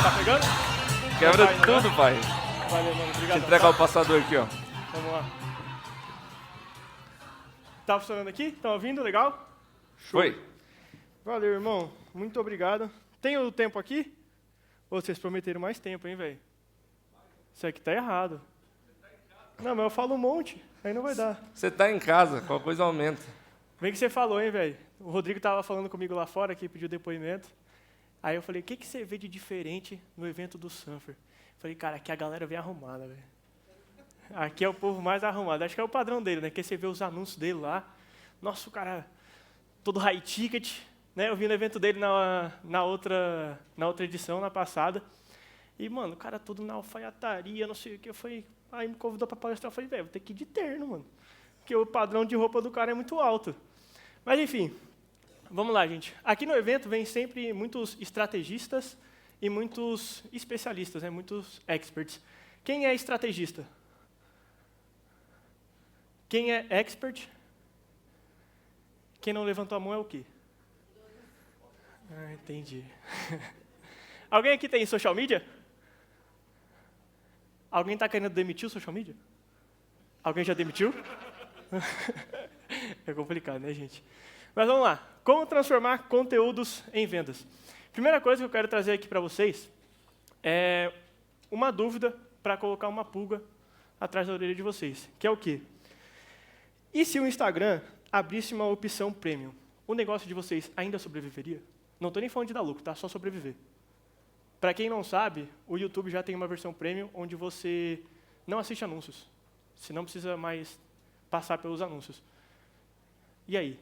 Tá pegando? Quebra Vai, né? tudo, pai. Valeu, mano. Obrigado. Deixa eu entregar o passador aqui, ó. Vamos lá. Tá funcionando aqui? Estão ouvindo? Legal? Foi. Valeu, irmão. Muito obrigado. Tem o tempo aqui? Ô, vocês prometeram mais tempo, hein, velho? Isso aqui tá errado. Não, mas eu falo um monte. Aí não vai dar. Você tá em casa, qualquer coisa aumenta. Bem que você falou, hein, velho? O Rodrigo tava falando comigo lá fora, que pediu depoimento. Aí eu falei, o que você vê de diferente no evento do Surfer? Falei, cara, aqui a galera vem arrumada, velho. Aqui é o povo mais arrumado. Acho que é o padrão dele, né? Que você vê os anúncios dele lá. Nossa, o cara todo high ticket, né? Eu vi no evento dele na outra edição, na passada. E, mano, o cara todo na alfaiataria, não sei o que. Eu falei, aí me convidou pra palestrar. Eu falei, velho, vou ter que ir de terno, mano. Porque o padrão de roupa do cara é muito alto. Mas, enfim, vamos lá, gente. Aqui no evento vem sempre muitos estrategistas e muitos especialistas, né? Muitos experts. Quem é estrategista? Quem é expert? Quem não levantou a mão é o quê? Ah, entendi. Alguém aqui tem social media? Alguém está querendo demitir o social media? Alguém já demitiu? É complicado, né, gente? Mas vamos lá. Como transformar conteúdos em vendas? Primeira coisa que eu quero trazer aqui para vocês é uma dúvida para colocar uma pulga atrás da orelha de vocês, que é o quê? E se o Instagram abrisse uma opção premium, o negócio de vocês ainda sobreviveria? Não estou nem falando de dar lucro, tá? Só sobreviver. Para quem não sabe, o YouTube já tem uma versão premium onde você não assiste anúncios. Você não precisa mais passar pelos anúncios. E aí?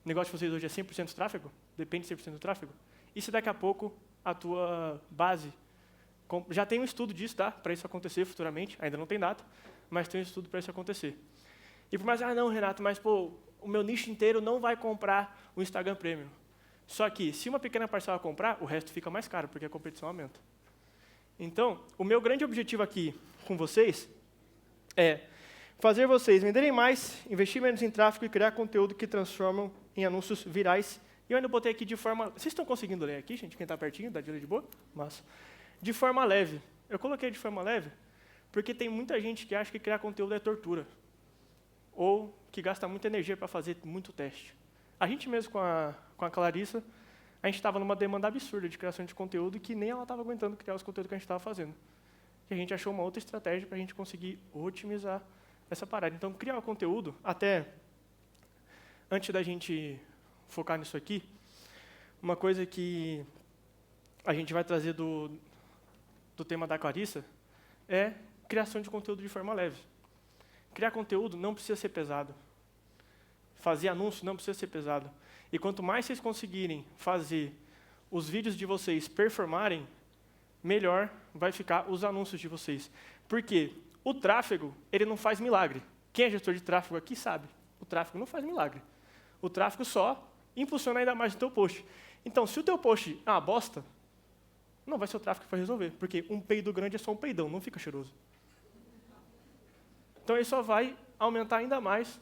O negócio de vocês hoje é 100% tráfego? Depende de 100% do tráfego? E se daqui a pouco a tua base... Já tem um estudo disso, tá? Para isso acontecer futuramente. Ainda não tem data, mas tem um estudo para isso acontecer. E por mais, não, Renato, mas pô, o meu nicho inteiro não vai comprar o Instagram Premium. Só que, se uma pequena parcela comprar, o resto fica mais caro, porque a competição aumenta. Então, o meu grande objetivo aqui com vocês é fazer vocês venderem mais, investir menos em tráfego e criar conteúdo que transformam em anúncios virais. E eu ainda botei aqui de forma... Vocês estão conseguindo ler aqui, gente? Quem está pertinho, dá de ler de boa? Massa. De forma leve. Eu coloquei de forma leve porque tem muita gente que acha que criar conteúdo é tortura. Ou que gasta muita energia para fazer muito teste. A gente mesmo, com a Clarissa, a gente estava numa demanda absurda de criação de conteúdo que nem ela estava aguentando criar os conteúdos que a gente estava fazendo. E a gente achou uma outra estratégia para a gente conseguir otimizar essa parada. Então, criar o conteúdo, até antes da gente focar nisso aqui, uma coisa que a gente vai trazer do tema da Clarissa é criação de conteúdo de forma leve. Criar conteúdo não precisa ser pesado. Fazer anúncio não precisa ser pesado. E quanto mais vocês conseguirem fazer os vídeos de vocês performarem, melhor vai ficar os anúncios de vocês. Porque o tráfego, ele não faz milagre. Quem é gestor de tráfego aqui sabe. O tráfego não faz milagre. O tráfego só impulsiona ainda mais o teu post. Então, se o teu post é uma bosta, não vai ser o tráfego que vai resolver. Porque um peido grande é só um peidão, não fica cheiroso. Então, ele só vai aumentar ainda mais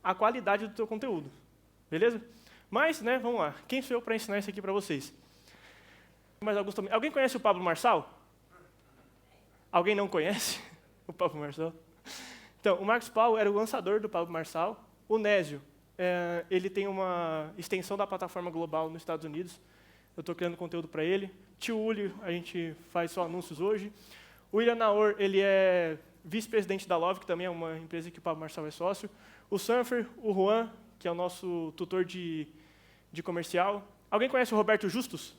a qualidade do teu conteúdo. Beleza? Mas, né, vamos lá. Quem sou eu para ensinar isso aqui para vocês? Mas alguém conhece o Pablo Marçal? Alguém não conhece o Pablo Marçal? Então, o Marcos Paulo era o lançador do Pablo Marçal. O Nésio, ele tem uma extensão da plataforma global nos Estados Unidos. Eu estou criando conteúdo para ele. Tio Uli, a gente faz só anúncios hoje. O William Naor, ele é vice-presidente da Love, que também é uma empresa que o Pablo Marçal é sócio. O Surfer, o Juan, que é o nosso tutor de comercial. Alguém conhece o Roberto Justus?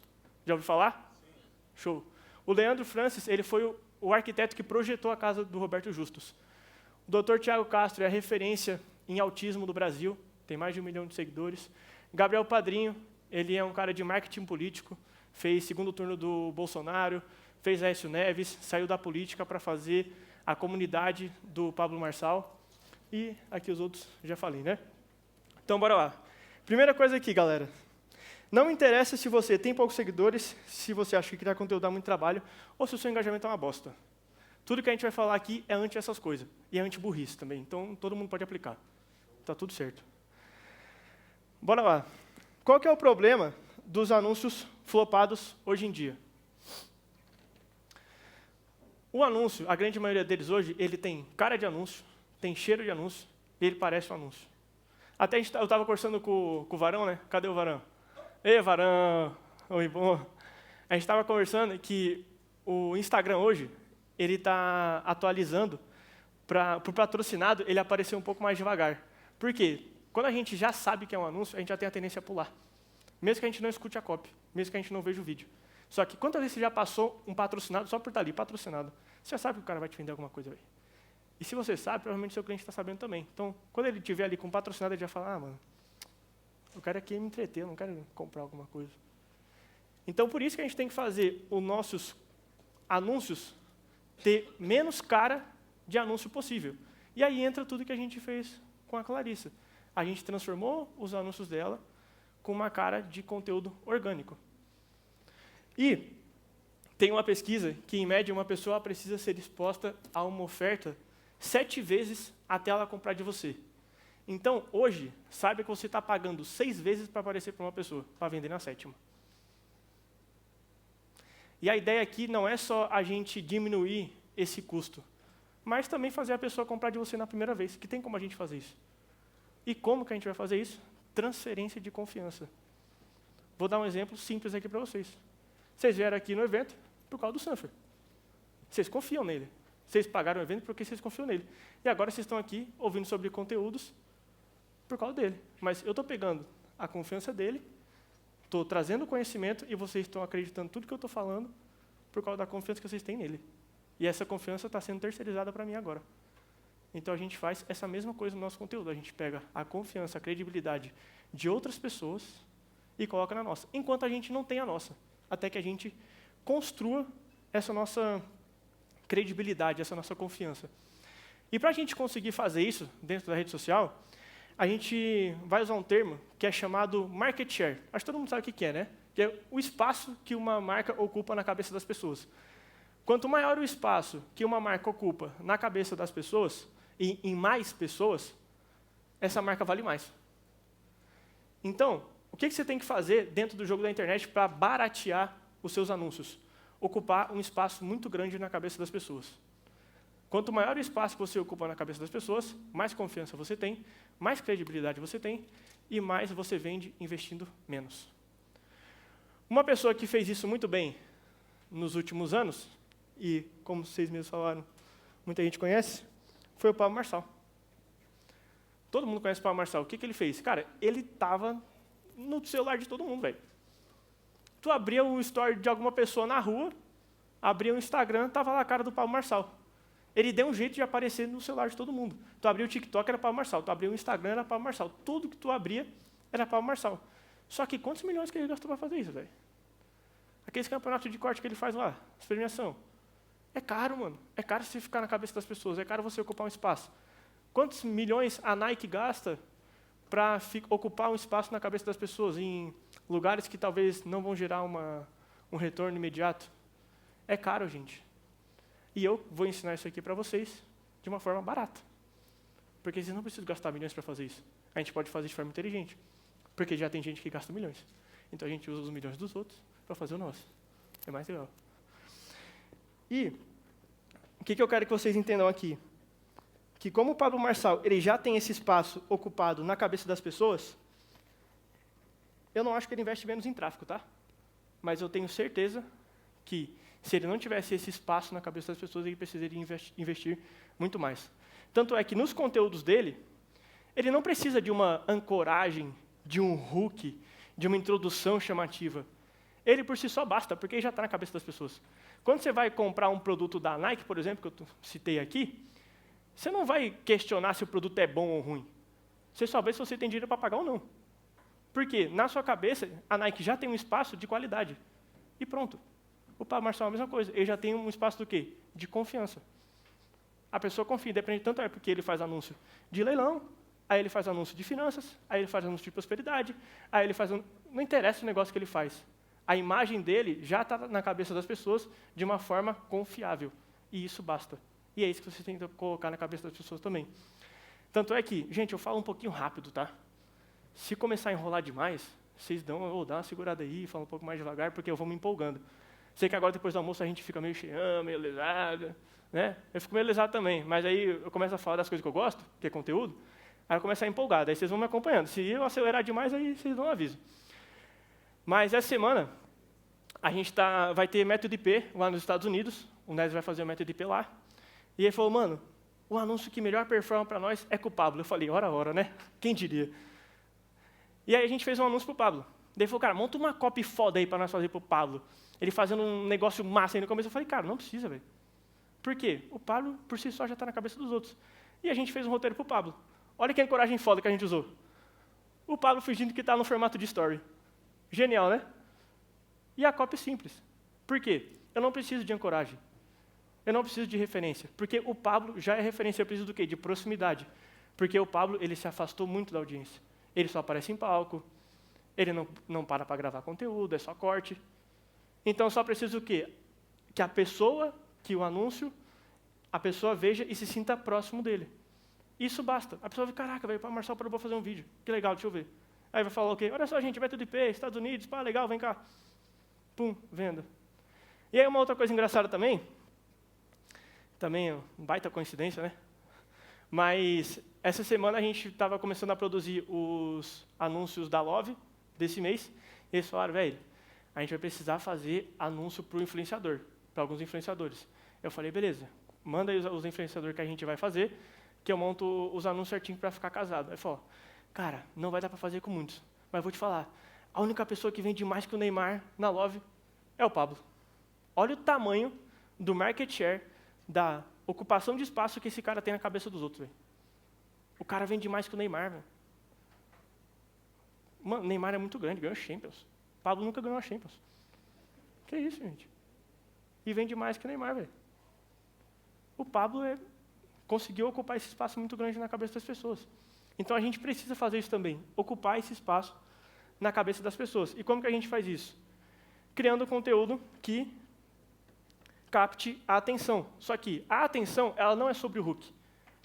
Já ouviu falar? Sim. Show. O Leandro Francis, ele foi o arquiteto que projetou a casa do Roberto Justus. O Dr. Tiago Castro é a referência em autismo do Brasil, tem mais de 1 milhão de seguidores. Gabriel Padrinho, ele é um cara de marketing político, fez segundo turno do Bolsonaro, fez Aécio Neves, saiu da política para fazer a comunidade do Pablo Marçal. E aqui os outros já falei, né? Então, bora lá. Primeira coisa aqui, galera. Não interessa se você tem poucos seguidores, se você acha que criar conteúdo dá muito trabalho, ou se o seu engajamento é uma bosta. Tudo que a gente vai falar aqui é anti essas coisas. E é anti-burrice também. Então, todo mundo pode aplicar. Tá tudo certo. Bora lá. Qual que é o problema dos anúncios flopados hoje em dia? O anúncio, a grande maioria deles hoje, ele tem cara de anúncio, tem cheiro de anúncio, e ele parece um anúncio. Até eu estava conversando com o Varão, né? Cadê o Varão? Ei, Varão! Oi, bom. A gente estava conversando que o Instagram hoje, ele está atualizando para o patrocinado ele aparecer um pouco mais devagar. Por quê? Quando a gente já sabe que é um anúncio, a gente já tem a tendência a pular. Mesmo que a gente não escute a copy, mesmo que a gente não veja o vídeo. Só que quantas vezes você já passou um patrocinado só por estar ali, patrocinado? Você já sabe que o cara vai te vender alguma coisa aí. E se você sabe, provavelmente seu cliente está sabendo também. Então, quando ele estiver ali com patrocinado, ele já fala, mano, eu quero aqui me entreter, eu não quero comprar alguma coisa. Então, por isso que a gente tem que fazer os nossos anúncios ter menos cara de anúncio possível. E aí entra tudo que a gente fez com a Clarissa. A gente transformou os anúncios dela com uma cara de conteúdo orgânico. E tem uma pesquisa que, em média, uma pessoa precisa ser exposta a uma oferta 7 vezes até ela comprar de você. Então, hoje, saiba que você está pagando 6 vezes para aparecer para uma pessoa, para vender na 7ª. E a ideia aqui não é só a gente diminuir esse custo, mas também fazer a pessoa comprar de você na primeira vez, que tem como a gente fazer isso. E como que a gente vai fazer isso? Transferência de confiança. Vou dar um exemplo simples aqui para vocês. Vocês vieram aqui no evento por causa do Sanfer. Vocês confiam nele. Vocês pagaram o evento porque vocês confiam nele. E agora vocês estão aqui ouvindo sobre conteúdos por causa dele. Mas eu estou pegando a confiança dele, estou trazendo conhecimento e vocês estão acreditando tudo que eu estou falando por causa da confiança que vocês têm nele. E essa confiança está sendo terceirizada para mim agora. Então a gente faz essa mesma coisa no nosso conteúdo. A gente pega a confiança, a credibilidade de outras pessoas e coloca na nossa. Enquanto a gente não tem a nossa. Até que a gente construa essa nossa credibilidade, essa nossa confiança. E para a gente conseguir fazer isso dentro da rede social, a gente vai usar um termo que é chamado market share. Acho que todo mundo sabe o que é, né? Que é o espaço que uma marca ocupa na cabeça das pessoas. Quanto maior o espaço que uma marca ocupa na cabeça das pessoas, e em mais pessoas, essa marca vale mais. Então, o que você tem que fazer dentro do jogo da internet para baratear os seus anúncios? Ocupar um espaço muito grande na cabeça das pessoas. Quanto maior o espaço que você ocupa na cabeça das pessoas, mais confiança você tem, mais credibilidade você tem, e mais você vende investindo menos. Uma pessoa que fez isso muito bem nos últimos anos, e como vocês mesmos falaram, muita gente conhece, foi o Pablo Marçal. Todo mundo conhece o Pablo Marçal. O que ele fez? Cara, ele estava no celular de todo mundo, velho. Tu abria o story de alguma pessoa na rua, abria o Instagram, estava lá a cara do Pablo Marçal. Ele deu um jeito de aparecer no celular de todo mundo. Tu abria o TikTok, era Pablo Marçal. Tu abria o Instagram, era Pablo Marçal. Tudo que tu abria era Pablo Marçal. Só que quantos milhões que ele gastou para fazer isso, velho? Aqueles campeonatos de corte que ele faz lá, as premiação. É caro, mano. É caro você ficar na cabeça das pessoas. É caro você ocupar um espaço. Quantos milhões a Nike gasta para ocupar um espaço na cabeça das pessoas em lugares que talvez não vão gerar um retorno imediato? É caro, gente. E eu vou ensinar isso aqui para vocês de uma forma barata. Porque vocês não precisam gastar milhões para fazer isso. A gente pode fazer de forma inteligente. Porque já tem gente que gasta milhões. Então a gente usa os milhões dos outros para fazer o nosso. É mais legal. E o que eu quero que vocês entendam aqui? Que como o Pablo Marçal ele já tem esse espaço ocupado na cabeça das pessoas, eu não acho que ele investe menos em tráfego, tá? Mas eu tenho certeza que se ele não tivesse esse espaço na cabeça das pessoas, ele precisaria investir muito mais. Tanto é que nos conteúdos dele, ele não precisa de uma ancoragem, de um hook, de uma introdução chamativa. Ele por si só basta, porque ele já está na cabeça das pessoas. Quando você vai comprar um produto da Nike, por exemplo, que eu citei aqui, você não vai questionar se o produto é bom ou ruim. Você só vê se você tem dinheiro para pagar ou não. Porque, na sua cabeça, a Nike já tem um espaço de qualidade. E pronto. O Pablo Marçal é a mesma coisa. Ele já tem um espaço do quê? De confiança. A pessoa confia, depende tanto é porque ele faz anúncio de leilão, aí ele faz anúncio de finanças, aí ele faz anúncio de prosperidade, aí ele faz... Não interessa o negócio que ele faz. A imagem dele já está na cabeça das pessoas de uma forma confiável. E isso basta. E é isso que você tem que colocar na cabeça das pessoas também. Tanto é que, gente, eu falo um pouquinho rápido, tá? Se começar a enrolar demais, vocês dão uma segurada aí, falam um pouco mais devagar, porque eu vou me empolgando. Sei que agora, depois do almoço, a gente fica meio cheião, meio lesado, né? Eu fico meio lesado também, mas aí eu começo a falar das coisas que eu gosto, que é conteúdo, aí eu começo a empolgar, daí vocês vão me acompanhando. Se eu acelerar demais, aí vocês dão um aviso. Mas essa semana, a gente vai ter método IP lá nos Estados Unidos, o Nes vai fazer o método IP lá, e ele falou, mano, o anúncio que melhor performa para nós é com o Pablo. Eu falei, ora, né? Quem diria? E aí a gente fez um anúncio pro Pablo. Daí ele falou, cara, monta uma copy foda aí para nós fazer pro Pablo. Ele fazendo um negócio massa aí no começo. Eu falei, cara, não precisa, velho. Por quê? O Pablo, por si só, já está na cabeça dos outros. E a gente fez um roteiro pro Pablo. Olha que ancoragem foda que a gente usou. O Pablo fingindo que está no formato de story. Genial, né? E a copy simples. Por quê? Eu não preciso de ancoragem. Eu não preciso de referência. Porque o Pablo já é referência. Eu preciso do quê? De proximidade. Porque o Pablo, ele se afastou muito da audiência. Ele só aparece em palco. Ele não para gravar conteúdo, é só corte. Então, eu só preciso o quê? Que a pessoa, que o anúncio, a pessoa veja e se sinta próximo dele. Isso basta. A pessoa vai, caraca, velho, o Marcelo parou para fazer um vídeo. Que legal, deixa eu ver. Aí vai falar o quê? Olha só, gente, método IP, Estados Unidos, pá, legal, vem cá. Pum, venda. E aí uma outra coisa engraçada também baita coincidência, né? Mas essa semana a gente estava começando a produzir os anúncios da Love desse mês, e eles falaram, velho, a gente vai precisar fazer anúncio para o influenciador, para alguns influenciadores. Eu falei, beleza, manda aí os influenciadores que a gente vai fazer, que eu monto os anúncios certinho para ficar casado. Aí falou, cara, não vai dar para fazer com muitos, mas vou te falar, a única pessoa que vende mais que o Neymar na Love é o Pablo. Olha o tamanho do market share, da ocupação de espaço que esse cara tem na cabeça dos outros, velho. O cara vende mais que o Neymar, velho. Mano, o Neymar é muito grande, ganhou Champions. O Pablo nunca ganhou a Champions. Que isso, gente? E vende mais que o Neymar, velho. O Pablo conseguiu ocupar esse espaço muito grande na cabeça das pessoas. Então a gente precisa fazer isso também, ocupar esse espaço na cabeça das pessoas. E como que a gente faz isso? Criando conteúdo que capte a atenção. Só que a atenção, ela não é sobre o hook,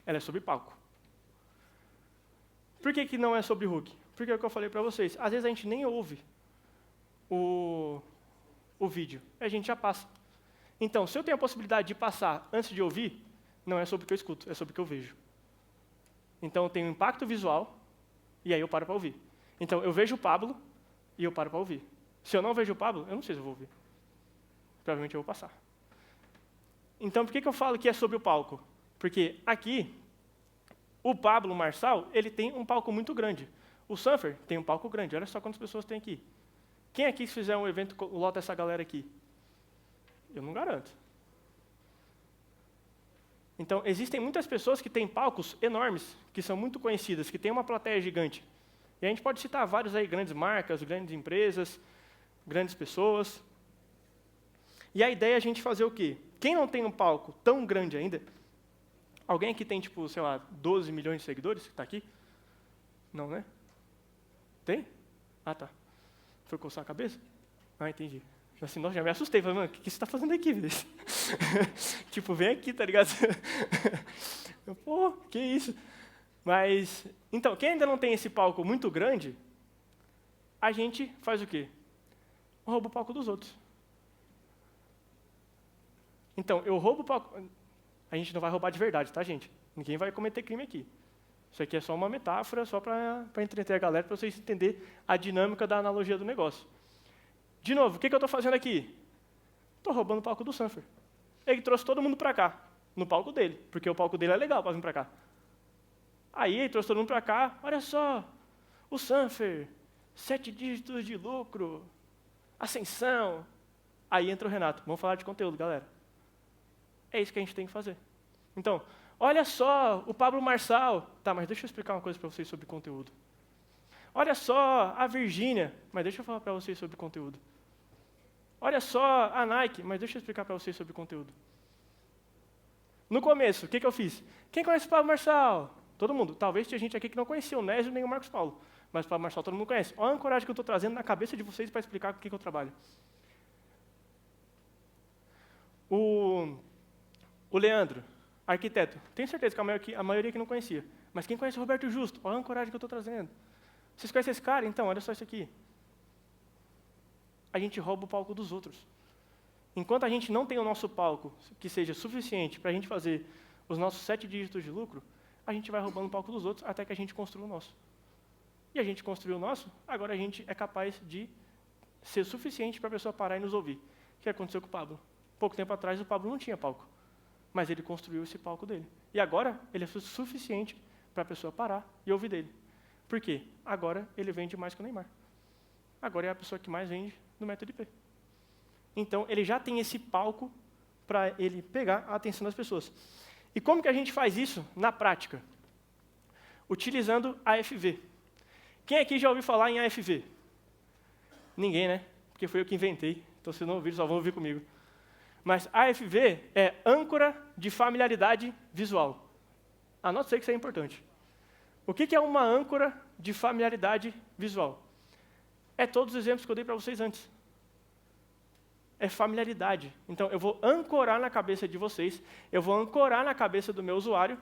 ela é sobre palco. Por que não é sobre o hook? Porque é o que eu falei para vocês. Às vezes a gente nem ouve o vídeo, a gente já passa. Então, se eu tenho a possibilidade de passar antes de ouvir, não é sobre o que eu escuto, é sobre o que eu vejo. Então, eu tenho um impacto visual, e aí eu paro para ouvir. Então, eu vejo o Pablo, e eu paro para ouvir. Se eu não vejo o Pablo, eu não sei se eu vou ouvir. Provavelmente eu vou passar. Então, por que eu falo que é sobre o palco? Porque aqui, o Pablo Marçal, ele tem um palco muito grande. O Surfer tem um palco grande. Olha só quantas pessoas tem aqui. Quem aqui, se fizer um evento, lota essa galera aqui? Eu não garanto. Então, existem muitas pessoas que têm palcos enormes, que são muito conhecidas, que têm uma plateia gigante. E a gente pode citar vários aí, grandes marcas, grandes empresas, grandes pessoas. E a ideia é a gente fazer o quê? Quem não tem um palco tão grande ainda, alguém aqui tem, tipo, sei lá, 12 milhões de seguidores que está aqui? Não, né? Tem? Ah, tá. Foi coçar a cabeça? Ah, entendi. Assim, nossa, já me assustei. Falei, mano, o que você está fazendo aqui, Vinícius? Tipo, vem aqui, tá ligado? Pô, que isso? Mas, então, quem ainda não tem esse palco muito grande, a gente faz o quê? Rouba o palco dos outros. Então, eu roubo o palco... A gente não vai roubar de verdade, tá, gente? Ninguém vai cometer crime aqui. Isso aqui é só uma metáfora, só para entreter a galera, para vocês entenderem a dinâmica da analogia do negócio. De novo, o que eu estou fazendo aqui? Estou roubando o palco do Surfer. Ele trouxe todo mundo para cá, no palco dele, porque o palco dele é legal para vir para cá. Aí ele trouxe todo mundo para cá, olha só, o Surfer, 7 dígitos de lucro, ascensão. Aí entra o Renato, vamos falar de conteúdo, galera. É isso que a gente tem que fazer. Então, olha só, o Pablo Marçal. Tá, mas deixa eu explicar uma coisa para vocês sobre conteúdo. Olha só, a Virgínia. Mas deixa eu falar para vocês sobre conteúdo. Olha só, a Nike. Mas deixa eu explicar para vocês sobre conteúdo. No começo, o que eu fiz? Quem conhece o Pablo Marçal? Todo mundo. Talvez tinha gente aqui que não conhecia o Nésio nem o Marcos Paulo. Mas o Pablo Marçal todo mundo conhece. Olha a ancoragem que eu estou trazendo na cabeça de vocês para explicar com o que eu trabalho. O Leandro, arquiteto, tenho certeza que a maioria que não conhecia. Mas quem conhece o Roberto Justo? Olha a ancoragem que eu estou trazendo. Vocês conhecem esse cara? Então, olha só isso aqui. A gente rouba o palco dos outros. Enquanto a gente não tem o nosso palco que seja suficiente para a gente fazer os nossos 7 dígitos de lucro, a gente vai roubando o palco dos outros até que a gente construa o nosso. E a gente construiu o nosso, agora a gente é capaz de ser suficiente para a pessoa parar e nos ouvir. O que aconteceu com o Pablo? Pouco tempo atrás o Pablo não tinha palco, mas ele construiu esse palco dele. E agora ele é suficiente para a pessoa parar e ouvir dele. Por quê? Agora ele vende mais que o Neymar. Agora é a pessoa que mais vende no método IP. Então ele já tem esse palco para ele pegar a atenção das pessoas. E como que a gente faz isso na prática? Utilizando AFV. Quem aqui já ouviu falar em AFV? Ninguém, né? Porque foi eu que inventei. Então, se não ouviram, só vão ouvir comigo. Mas AFV é âncora de familiaridade visual. Anote aí que isso é importante. O que é uma âncora de familiaridade visual? É todos os exemplos que eu dei para vocês antes. É familiaridade. Então, eu vou ancorar na cabeça de vocês, eu vou ancorar na cabeça do meu usuário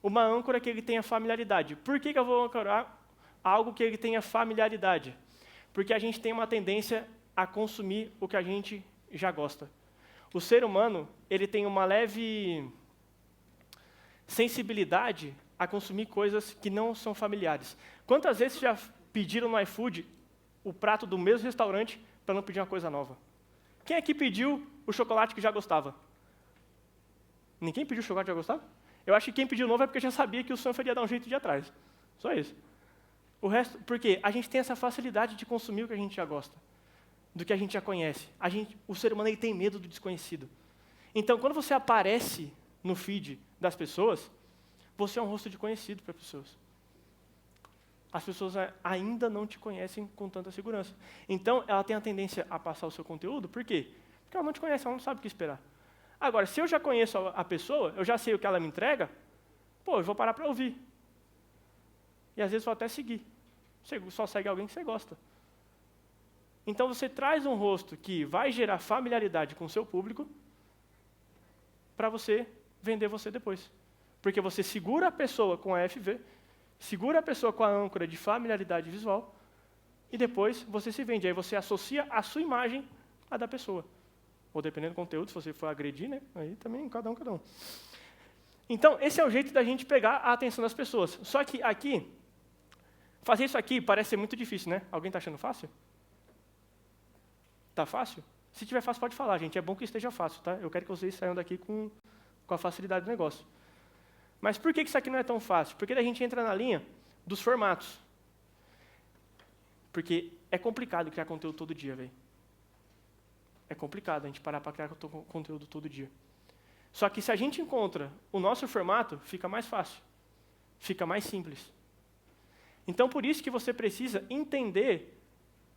uma âncora que ele tenha familiaridade. Por que eu vou ancorar algo que ele tenha familiaridade? Porque a gente tem uma tendência a consumir o que a gente já gosta. O ser humano, ele tem uma leve sensibilidade a consumir coisas que não são familiares. Quantas vezes já pediram no iFood o prato do mesmo restaurante para não pedir uma coisa nova? Quem aqui pediu o chocolate que já gostava? Ninguém pediu o chocolate que já gostava? Eu acho que quem pediu novo é porque já sabia que o sonho ia dar um jeito de ir atrás. Só isso. O resto, porque a gente tem essa facilidade de consumir o que a gente já gosta, do que a gente já conhece. O ser humano ele tem medo do desconhecido. Então, quando você aparece no feed das pessoas, você é um rosto de conhecido para as pessoas. As pessoas ainda não te conhecem com tanta segurança. Então, ela tem a tendência a passar o seu conteúdo, por quê? Porque ela não te conhece, ela não sabe o que esperar. Agora, se eu já conheço a pessoa, eu já sei o que ela me entrega, eu vou parar para ouvir. E às vezes vou até seguir. Você só segue alguém que você gosta. Então, você traz um rosto que vai gerar familiaridade com o seu público para você vender você depois. Porque você segura a pessoa com a FV, segura a pessoa com a âncora de familiaridade visual e depois você se vende. Aí você associa a sua imagem à da pessoa. Ou dependendo do conteúdo, se você for agredir, né? Aí também cada um. Então, esse é o jeito da gente pegar a atenção das pessoas. Só que aqui, fazer isso aqui parece ser muito difícil, né? Alguém está achando fácil? Tá fácil? Se tiver fácil, pode falar, gente. É bom que esteja fácil, tá? Eu quero que vocês saiam daqui com a facilidade do negócio. Mas por que isso aqui não é tão fácil? Porque daí a gente entra na linha dos formatos. Porque é complicado criar conteúdo todo dia, velho. É complicado a gente parar para criar conteúdo todo dia. Só que se a gente encontra o nosso formato, fica mais fácil. Fica mais simples. Então, por isso que você precisa entender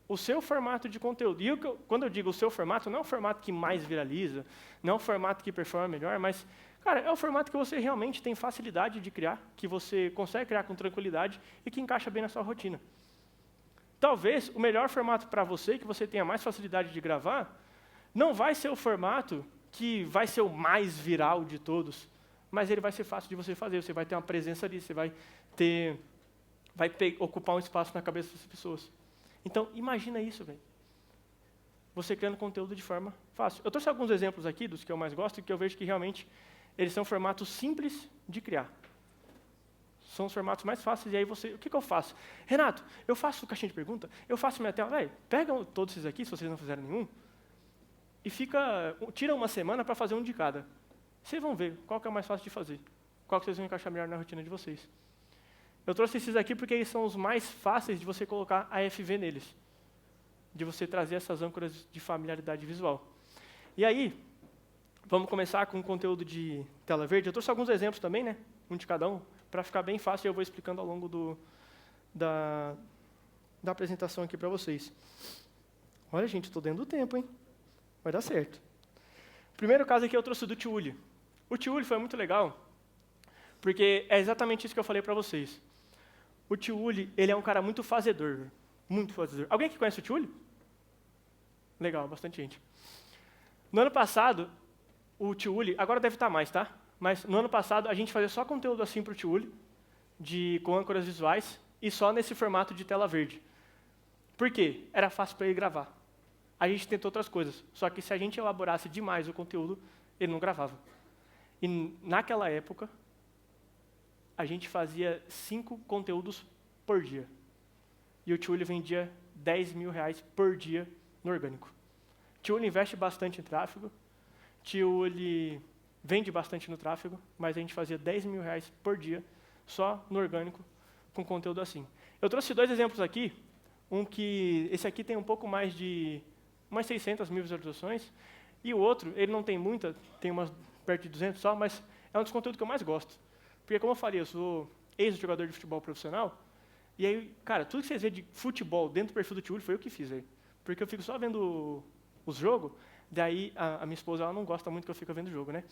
o seu formato de conteúdo. E quando eu digo o seu formato, não é o formato que mais viraliza, não é o formato que performa melhor, mas, cara, é o formato que você realmente tem facilidade de criar, que você consegue criar com tranquilidade e que encaixa bem na sua rotina. Talvez o melhor formato para você, que você tenha mais facilidade de gravar, não vai ser o formato que vai ser o mais viral de todos, mas ele vai ser fácil de você fazer, você vai ter uma presença ali, você vai ocupar um espaço na cabeça das pessoas. Então, imagina isso, velho. Você criando conteúdo de forma fácil. Eu trouxe alguns exemplos aqui dos que eu mais gosto e que eu vejo que realmente eles são formatos simples de criar. São os formatos mais fáceis. E aí o que eu faço? Renato, eu faço caixinha de pergunta, eu faço minha tela. Véi, pega todos esses aqui, se vocês não fizeram nenhum, e tira uma semana para fazer um de cada. Vocês vão ver qual que é o mais fácil de fazer. Qual que vocês vão encaixar melhor na rotina de vocês. Eu trouxe esses aqui porque eles são os mais fáceis de você colocar AFV neles. De você trazer essas âncoras de familiaridade visual. E aí, vamos começar com o conteúdo de tela verde. Eu trouxe alguns exemplos também, né? Um de cada um, para ficar bem fácil e eu vou explicando ao longo da apresentação aqui para vocês. Olha, gente, estou dentro do tempo, hein? Vai dar certo. Primeiro caso aqui eu trouxe do Tiuli. O Tiuli foi muito legal, porque é exatamente isso que eu falei para vocês. O Tiuli, ele é um cara muito fazedor. Muito fazedor. Alguém que conhece o Tiuli? Legal, bastante gente. No ano passado, o Tiuli, agora deve estar mais, tá? Mas no ano passado, a gente fazia só conteúdo assim para o Tiuli, com âncoras visuais, e só nesse formato de tela verde. Por quê? Era fácil para ele gravar. a gente tentou outras coisas. Só que se a gente elaborasse demais o conteúdo, ele não gravava. E naquela época, a gente fazia 5 conteúdos por dia. E o Tchuli vendia R$10.000 por dia no orgânico. Tchuli investe bastante em tráfego, Tchuli vende bastante no tráfego, mas a gente fazia R$10.000 por dia só no orgânico com conteúdo assim. Eu trouxe 2 exemplos aqui, esse aqui tem um pouco mais de umas 600 mil visualizações, e o outro, ele não tem muita, tem umas perto de 200 só, mas é um dos conteúdos que eu mais gosto. Porque, como eu falei, eu sou ex-jogador de futebol profissional, e aí, cara, tudo que vocês veem de futebol dentro do perfil do Tchuli foi eu que fiz, velho. Porque eu fico só vendo os jogos, daí a minha esposa ela não gosta muito que eu fique vendo o jogo, né?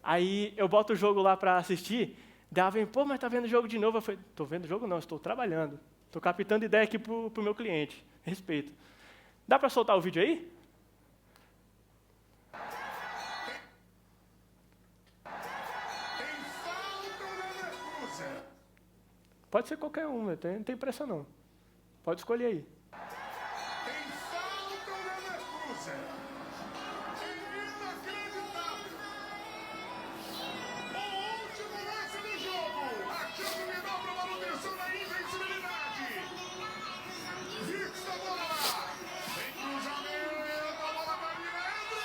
Aí eu boto o jogo lá para assistir, daí ela vem, pô, mas tá vendo o jogo de novo? Eu falei, tô vendo o jogo não, estou trabalhando. Estou captando ideia aqui pro meu cliente. Respeito. Dá para soltar o vídeo aí? Pode ser qualquer um, não tem pressa não. Pode escolher aí. Tem falta o Leverkusen. Inacreditável. O último lance do jogo. Achando melhor para manutenção da invencibilidade. Fixa a bola lá. Tem cruzamento. A bola vai direto.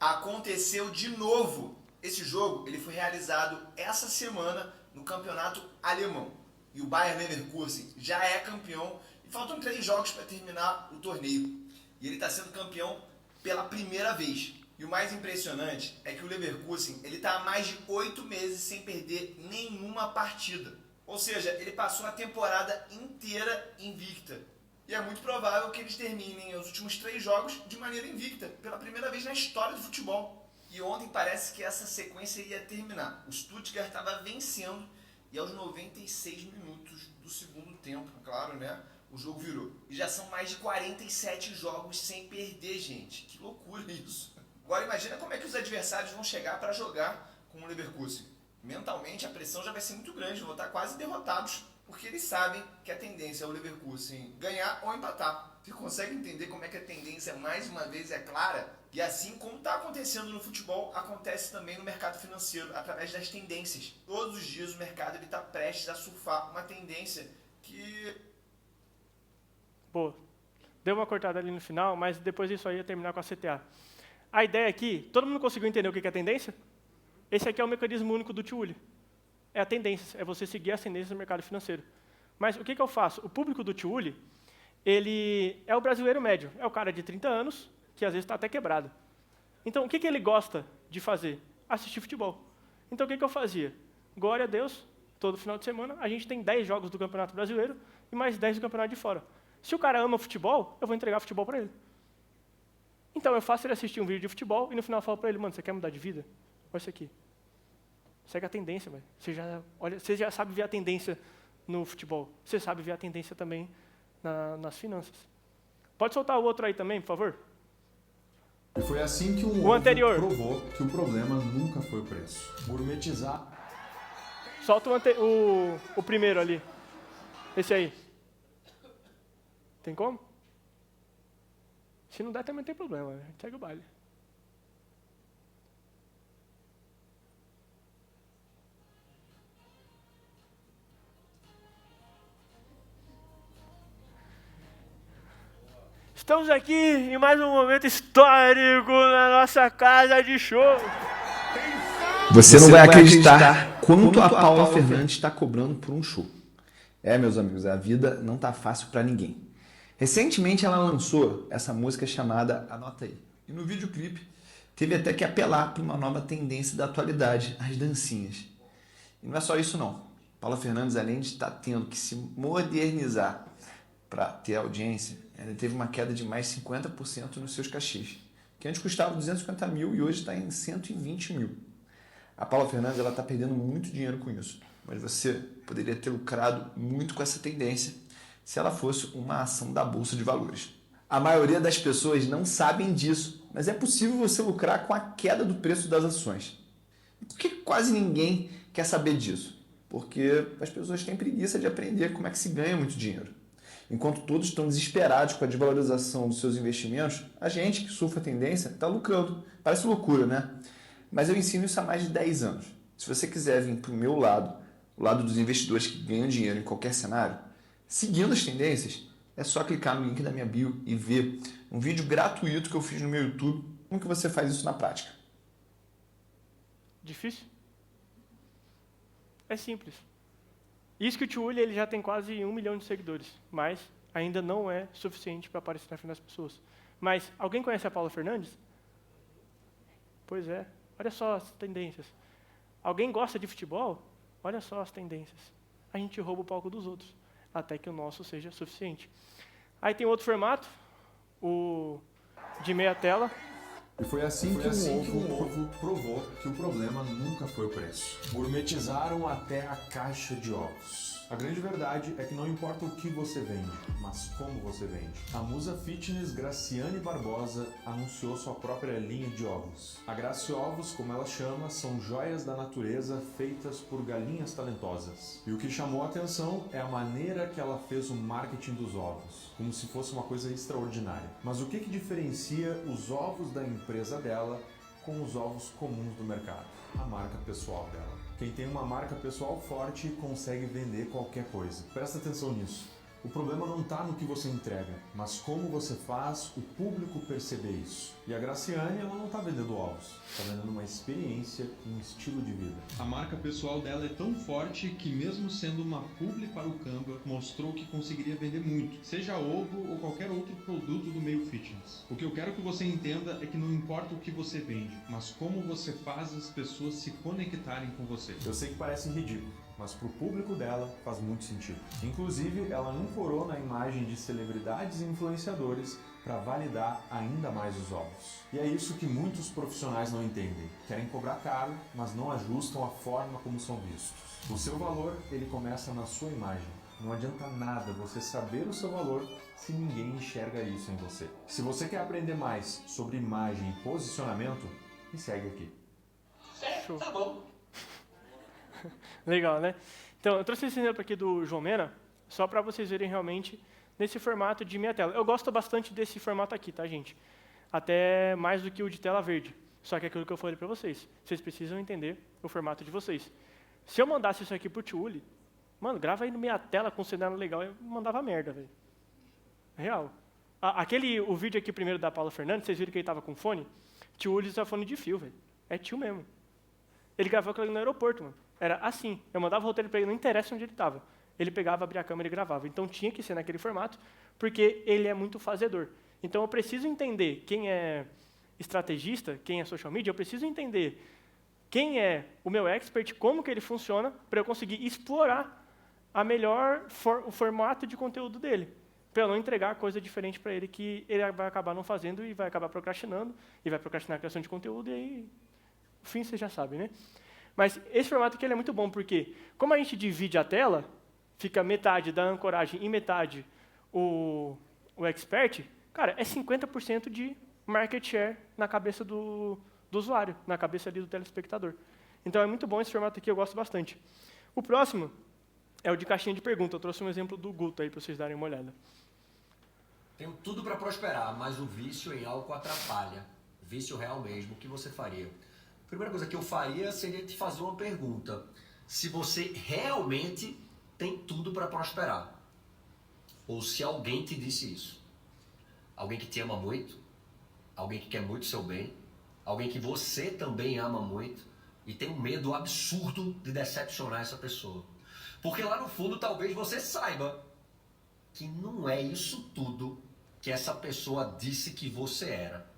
Aconteceu de novo. Esse jogo ele foi realizado essa semana no campeonato alemão. E o Bayer Leverkusen já é campeão. E faltam 3 jogos para terminar o torneio. E ele está sendo campeão pela primeira vez. E o mais impressionante é que o Leverkusen está há mais de 8 meses sem perder nenhuma partida. Ou seja, ele passou a temporada inteira invicta. E é muito provável que eles terminem os últimos 3 jogos de maneira invicta. Pela primeira vez na história do futebol. E ontem parece que essa sequência ia terminar. O Stuttgart estava vencendo e aos 96 minutos do segundo tempo, claro, né? O jogo virou. E já são mais de 47 jogos sem perder, gente. Que loucura isso. Agora imagina como é que os adversários vão chegar para jogar com o Leverkusen. Mentalmente a pressão já vai ser muito grande, vão estar quase derrotados. Porque eles sabem que a tendência é o Leverkusen ganhar ou empatar. Você consegue entender como é que a tendência, mais uma vez, é clara? E assim como está acontecendo no futebol, acontece também no mercado financeiro, através das tendências. Todos os dias o mercado está prestes a surfar uma tendência que... Boa. Deu uma cortada ali no final, mas depois disso aí ia terminar com a CTA. A ideia aqui, todo mundo conseguiu entender o que é tendência? Esse aqui é o mecanismo único do Tchuli. É a tendência, é você seguir as tendências do mercado financeiro. Mas o que eu faço? O público do Tchuli, ele é o brasileiro médio, é o cara de 30 anos, que às vezes está até quebrado. Então, o que ele gosta de fazer? Assistir futebol. Então, o que eu fazia? Glória a Deus, todo final de semana, a gente tem 10 jogos do Campeonato Brasileiro e mais 10 do Campeonato de Fora. Se o cara ama futebol, eu vou entregar futebol para ele. Então, eu faço ele assistir um vídeo de futebol e no final eu falo para ele, mano, você quer mudar de vida? Olha isso aqui. Segue a tendência, velho. Você já sabe ver a tendência no futebol. Você sabe ver a tendência também nas finanças. Pode soltar o outro aí também, por favor? E foi assim que o anterior provou que o problema nunca foi o preço. Gourmetizar. Solta o primeiro ali. Esse aí. Tem como? Se não der, também tem problema. Né? Segue o baile. Estamos aqui em mais um momento histórico na nossa casa de show. Você não vai acreditar quanto a Paula Fernandes está cobrando por um show. É, meus amigos, a vida não tá fácil para ninguém. Recentemente ela lançou essa música chamada Anota Aí. E no videoclipe teve até que apelar para uma nova tendência da atualidade, as dancinhas. E não é só isso não. Paula Fernandes, além de estar tendo que se modernizar para ter audiência, ela teve uma queda de mais 50% nos seus cachês, que antes custava 250 mil e hoje está em 120 mil. A Paula Fernandes está perdendo muito dinheiro com isso, mas você poderia ter lucrado muito com essa tendência se ela fosse uma ação da Bolsa de Valores. A maioria das pessoas não sabem disso, mas é possível você lucrar com a queda do preço das ações. Por que quase ninguém quer saber disso? Porque as pessoas têm preguiça de aprender como é que se ganha muito dinheiro. Enquanto todos estão desesperados com a desvalorização dos seus investimentos, a gente que surfa a tendência está lucrando. Parece loucura, né? Mas eu ensino isso há mais de 10 anos. Se você quiser vir para o meu lado, o lado dos investidores que ganham dinheiro em qualquer cenário, seguindo as tendências, é só clicar no link da minha bio e ver um vídeo gratuito que eu fiz no meu YouTube, como que você faz isso na prática. Difícil? É simples. Isso que o Tio Uli, ele já tem quase 1 milhão de seguidores, mas ainda não é suficiente para aparecer na frente das pessoas. Mas alguém conhece a Paula Fernandes? Pois é. Olha só as tendências. Alguém gosta de futebol? Olha só as tendências. A gente rouba o palco dos outros, até que o nosso seja suficiente. Aí tem outro formato, o de meia tela. E foi assim que o ovo provou que o problema nunca foi o preço. Gourmetizaram até a caixa de ovos. A grande verdade é que não importa o que você vende, mas como você vende. A musa fitness Graciane Barbosa anunciou sua própria linha de ovos. A Graci Ovos, como ela chama, são joias da natureza feitas por galinhas talentosas. E o que chamou a atenção é a maneira que ela fez o marketing dos ovos, como se fosse uma coisa extraordinária. Mas o que diferencia os ovos da empresa dela com os ovos comuns do mercado? A marca pessoal dela. Quem tem uma marca pessoal forte consegue vender qualquer coisa. Presta atenção nisso. O problema não está no que você entrega, mas como você faz o público perceber isso. E a Graciane, ela não está vendendo ovos, está vendendo uma experiência, um estilo de vida. A marca pessoal dela é tão forte que, mesmo sendo uma publi para o Canva, mostrou que conseguiria vender muito, seja ovo ou qualquer outro produto do meio fitness. O que eu quero que você entenda é que não importa o que você vende, mas como você faz as pessoas se conectarem com você. Eu sei que parece ridículo, mas para o público dela faz muito sentido. Inclusive, ela ancorou na imagem de celebridades e influenciadores para validar ainda mais os ovos. E é isso que muitos profissionais não entendem. Querem cobrar caro, mas não ajustam a forma como são vistos. O seu valor, ele começa na sua imagem. Não adianta nada você saber o seu valor se ninguém enxerga isso em você. Se você quer aprender mais sobre imagem e posicionamento, me segue aqui. Show. Tá bom. Legal, né? Então, eu trouxe esse exemplo aqui do João Mena, só para vocês verem realmente nesse formato de meia tela. Eu gosto bastante desse formato aqui, tá, gente? Até mais do que o de tela verde. Só que é aquilo que eu falei para vocês. Vocês precisam entender o formato de vocês. Se eu mandasse isso aqui pro Tio Uli, mano, grava aí no meia tela com um cenário legal, eu mandava merda, velho. Real. O vídeo aqui primeiro da Paula Fernandes, vocês viram que ele tava com fone? Tio Uli usa fone de fio, velho. É tio mesmo. Ele gravou aquilo no aeroporto, mano. Era assim. Eu mandava o roteiro para ele, não interessa onde ele estava. Ele pegava, abria a câmera e gravava. Então tinha que ser naquele formato, porque ele é muito fazedor. Então eu preciso entender quem é estrategista, quem é social media, eu preciso entender quem é o meu expert, como que ele funciona, para eu conseguir explorar o formato de conteúdo dele. Para eu não entregar coisa diferente para ele que ele vai acabar não fazendo e vai acabar procrastinando, e vai procrastinar a criação de conteúdo, e aí, o fim você já sabe, né? Mas esse formato aqui ele é muito bom, porque como a gente divide a tela, fica metade da ancoragem e metade o expert, cara, é 50% de market share na cabeça do usuário, na cabeça ali do telespectador. Então é muito bom esse formato aqui, eu gosto bastante. O próximo é o de caixinha de pergunta. Eu trouxe um exemplo do Guto aí para vocês darem uma olhada. Tenho tudo para prosperar, mas o vício em álcool atrapalha. Vício real mesmo, o que você faria? A primeira coisa que eu faria seria te fazer uma pergunta. Se você realmente tem tudo para prosperar. Ou se alguém te disse isso. Alguém que te ama muito. Alguém que quer muito o seu bem. Alguém que você também ama muito. E tem um medo absurdo de decepcionar essa pessoa. Porque lá no fundo talvez você saiba que não é isso tudo que essa pessoa disse que você era.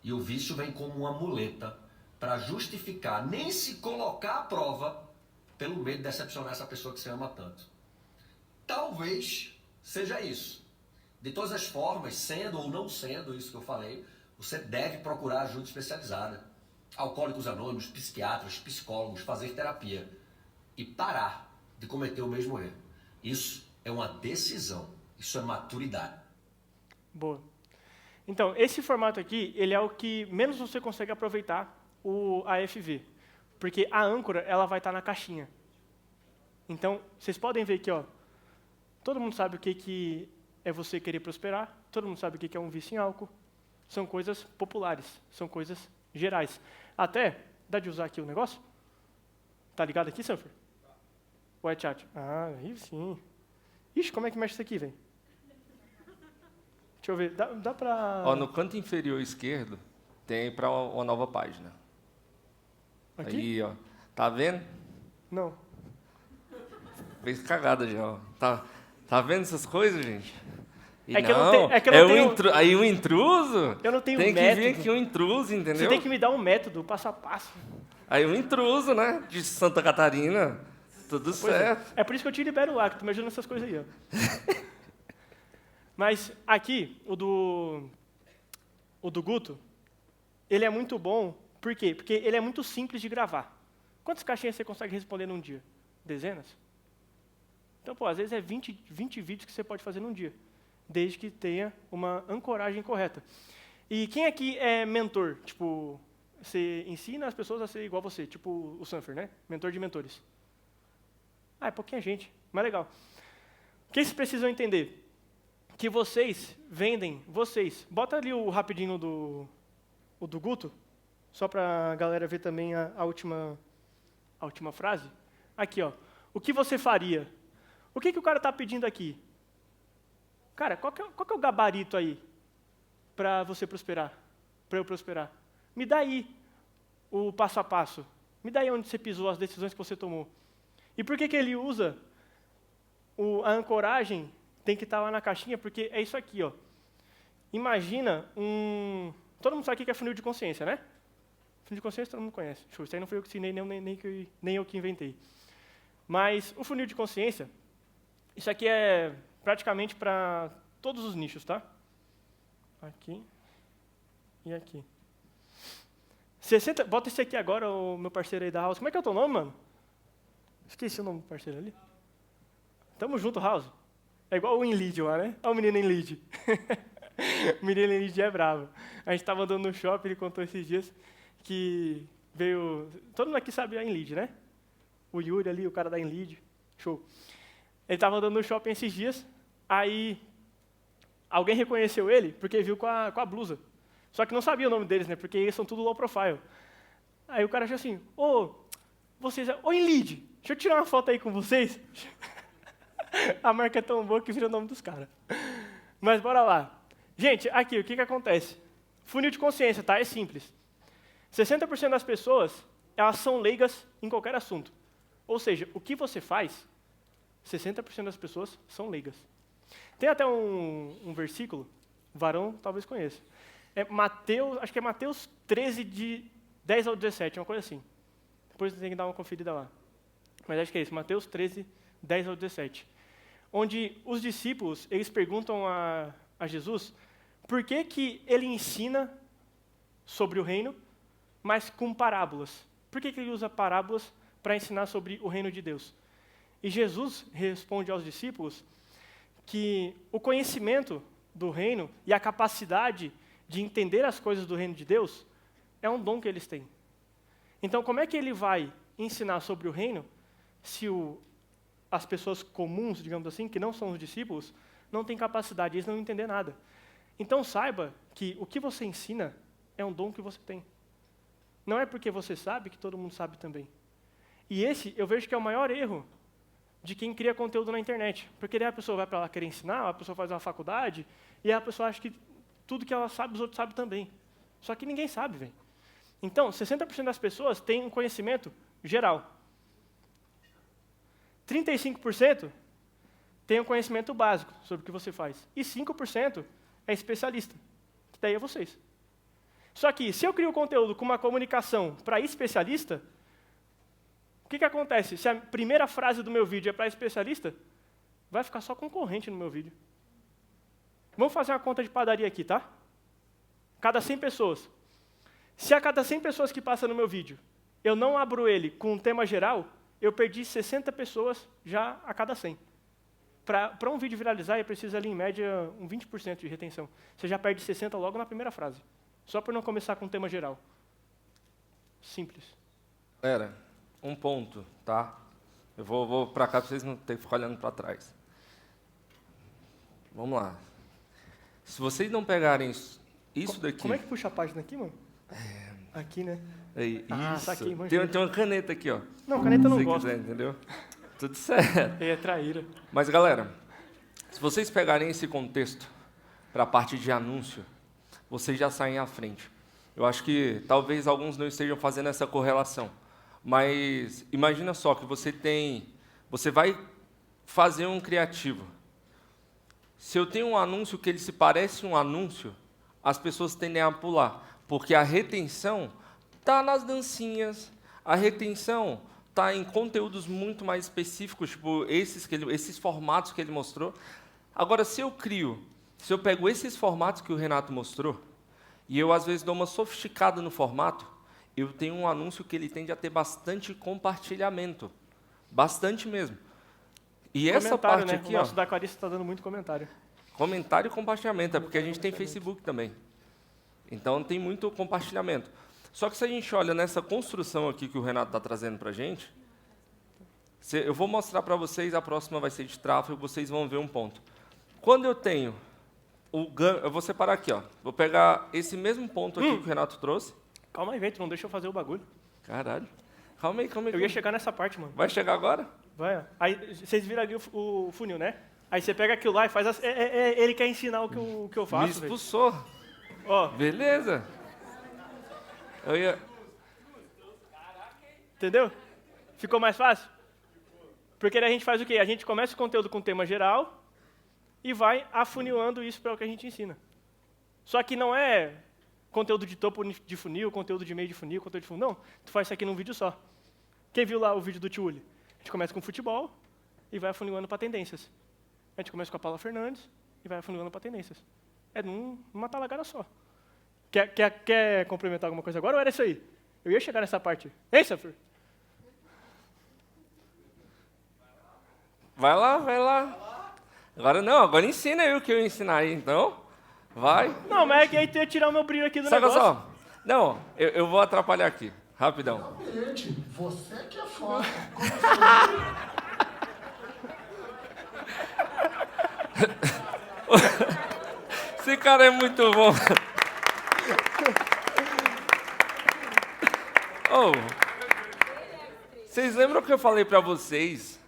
E o vício vem como uma muleta para justificar, nem se colocar à prova pelo medo de decepcionar essa pessoa que você ama tanto. Talvez seja isso. De todas as formas, sendo ou não sendo isso que eu falei, você deve procurar ajuda especializada. Alcoólicos Anônimos, psiquiatras, psicólogos, fazer terapia. E parar de cometer o mesmo erro. Isso é uma decisão. Isso é maturidade. Boa. Então, esse formato aqui, ele é o que menos você consegue aproveitar o AFV. Porque a âncora, ela vai estar na caixinha. Então, vocês podem ver aqui, ó, Todo mundo sabe o que é você querer prosperar. Todo mundo sabe o que é um vício em álcool. São coisas populares, são coisas gerais. Até, dá de usar aqui o negócio? Tá ligado aqui, Sanfer? Ou é chat? Ah, aí sim. Ixi, como é que mexe isso aqui, velho? Deixa eu ver, dá pra... Ó, no canto inferior esquerdo, tem para uma nova página. Aqui? Aí, ó. Tá vendo? Não. Fez cagada já, ó. Tá vendo essas coisas, gente? E É que eu não tenho- Aí o intruso... Eu não tenho Tem que método. vir aqui um intruso, entendeu? Você tem que me dar um método, passo a passo. Aí o intruso, né? De Santa Catarina. Tudo Pois certo. é por isso que eu te libero lá, que tu me ajuda nessas coisas aí, ó. Mas aqui, o do Guto, ele é muito bom. Por quê? Porque ele é muito simples de gravar. Quantas caixinhas você consegue responder num dia? Dezenas? Então, pô, às vezes é 20 vídeos que você pode fazer num dia, desde que tenha uma ancoragem correta. E quem aqui é mentor? Tipo, você ensina as pessoas a ser igual a você, tipo o Sanfer, né? Mentor de mentores. Ah, é pouquinha gente, mas legal. O que vocês precisam entender? Que vocês vendem, bota ali o rapidinho do Guto, só para a galera ver também a última frase. Aqui, ó. O que você faria? O que o cara está pedindo aqui? Cara, qual que é o gabarito aí para você prosperar? Para eu prosperar? Me dá aí o passo a passo. Me dá aí onde você pisou, as decisões que você tomou. E por que ele usa a ancoragem? Tem que estar lá na caixinha, porque é isso aqui, ó. Imagina todo mundo sabe o que é funil de consciência, né? Funil de consciência todo mundo conhece. Show, isso aí não foi eu que ensinei, nem eu que inventei. Mas o funil de consciência, isso aqui é praticamente para todos os nichos, tá? Aqui e aqui. Bota esse aqui agora, o meu parceiro aí da House. Como é que é o teu nome, mano? Esqueci o nome do parceiro ali. Tamo junto, House. É igual o InLead lá, né? Olha o menino InLead. O menino InLead é bravo. A gente estava andando no shopping, ele contou esses dias que veio... Todo mundo aqui sabe a InLead, né? O Yuri ali, o cara da InLead. Show. Ele estava andando no shopping esses dias, aí alguém reconheceu ele porque viu com a blusa. Só que não sabia o nome deles, né? Porque eles são tudo low profile. Aí o cara achou assim, InLead, deixa eu tirar uma foto aí com vocês. A marca é tão boa que vira o nome dos caras. Mas bora lá. Gente, aqui, o que acontece? Funil de consciência, tá? É simples. 60% das pessoas, elas são leigas em qualquer assunto. Ou seja, o que você faz, 60% das pessoas são leigas. Tem até um versículo, o Varão talvez conheça. Acho que é Mateus 13, de 10 ao 17, uma coisa assim. Depois tem que dar uma conferida lá. Mas acho que é isso, Mateus 13, 10 ao 17. Onde os discípulos, eles perguntam a Jesus por que ele ensina sobre o reino, mas com parábolas. Por que ele usa parábolas para ensinar sobre o reino de Deus? E Jesus responde aos discípulos que o conhecimento do reino e a capacidade de entender as coisas do reino de Deus é um dom que eles têm. Então, como é que ele vai ensinar sobre o reino se as pessoas comuns, digamos assim, que não são os discípulos, não têm capacidade, eles não entendem nada. Então saiba que o que você ensina é um dom que você tem. Não é porque você sabe que todo mundo sabe também. E esse, eu vejo que é o maior erro de quem cria conteúdo na internet. Porque daí a pessoa vai para lá querer ensinar, a pessoa faz uma faculdade, e a pessoa acha que tudo que ela sabe, os outros sabem também. Só que ninguém sabe, velho. Então, 60% das pessoas têm um conhecimento geral. 35% tem um conhecimento básico sobre o que você faz. E 5% é especialista, que daí é vocês. Só que, se eu crio conteúdo com uma comunicação para especialista, o que acontece? Se a primeira frase do meu vídeo é para especialista, vai ficar só concorrente no meu vídeo. Vamos fazer uma conta de padaria aqui, tá? Cada 100 pessoas. Se a cada 100 pessoas que passam no meu vídeo, eu não abro ele com um tema geral, eu perdi 60 pessoas já a cada 100. Para um vídeo viralizar, eu preciso ali, em média, um 20% de retenção. Você já perde 60 logo na primeira frase. Só por não começar com um tema geral. Simples. Galera, um ponto, tá? Eu vou para cá para vocês não terem que ficar olhando para trás. vamos lá. Se vocês não pegarem isso daqui... Como é que puxa a página aqui, mano? Aqui, né? Aí, Ah, isso. saquei, Tem manjei. uma caneta aqui, ó. Não, caneta eu não Se gosto. quiser, entendeu? Tudo certo. É traíra. Mas, galera, se vocês pegarem esse contexto para a parte de anúncio, vocês já saem à frente. Eu acho que talvez alguns não estejam fazendo essa correlação. Mas imagina só que você vai fazer um criativo. Se eu tenho um anúncio que ele se parece um anúncio, as pessoas tendem a pular, porque a retenção está nas dancinhas, a retenção está em conteúdos muito mais específicos, tipo esses formatos que ele mostrou. Agora, se eu pego esses formatos que o Renato mostrou, e eu, às vezes, dou uma sofisticada no formato, eu tenho um anúncio que ele tende a ter bastante compartilhamento. Bastante mesmo. E essa parte, né? aqui, O nosso ó, da Clarice está dando muito comentário. comentário e compartilhamento, é porque a gente tem Facebook também. Então, tem muito compartilhamento. Só que se a gente olha nessa construção aqui que o Renato está trazendo para a gente, eu vou mostrar para vocês, a próxima vai ser de tráfego, vocês vão ver um ponto. Quando eu tenho eu vou separar aqui, ó. Vou pegar esse mesmo ponto aqui que o Renato trouxe. Calma aí, vem, tu não deixa eu fazer o bagulho. Caralho. Calma aí, calma aí. Eu ia chegar nessa parte, mano. Vai chegar agora? Vai, ó. Aí vocês viram ali o funil, né? Aí você pega aquilo lá e faz... ele quer ensinar o que eu Me faço, velho. expulsou. Ó, Beleza. Eu ia... entendeu? Ficou mais fácil? Porque daí a gente faz o quê? A gente começa o conteúdo com tema geral e vai afunilando isso para o que a gente ensina. Só que não é conteúdo de topo de funil, conteúdo de meio de funil, conteúdo de funil. Não, tu faz isso aqui num vídeo só. Quem viu lá o vídeo do Tiuli? A gente começa com futebol e vai afunilando para tendências. A gente começa com a Paula Fernandes e vai afunilando para tendências. É numa talagada só. Quer complementar alguma coisa agora ou era isso aí? Eu ia chegar nessa parte. Hein, Safir? Vai lá, vai lá. Agora não, agora ensina eu o que eu ia ensinar aí, então. Vai. Não, mas é que aí tu ia tirar o meu brilho aqui do Saca negócio. só. Não, eu vou atrapalhar aqui. Rapidão. Gente, você que é foda. Esse cara é muito bom. Oh, vocês lembram que eu falei pra vocês,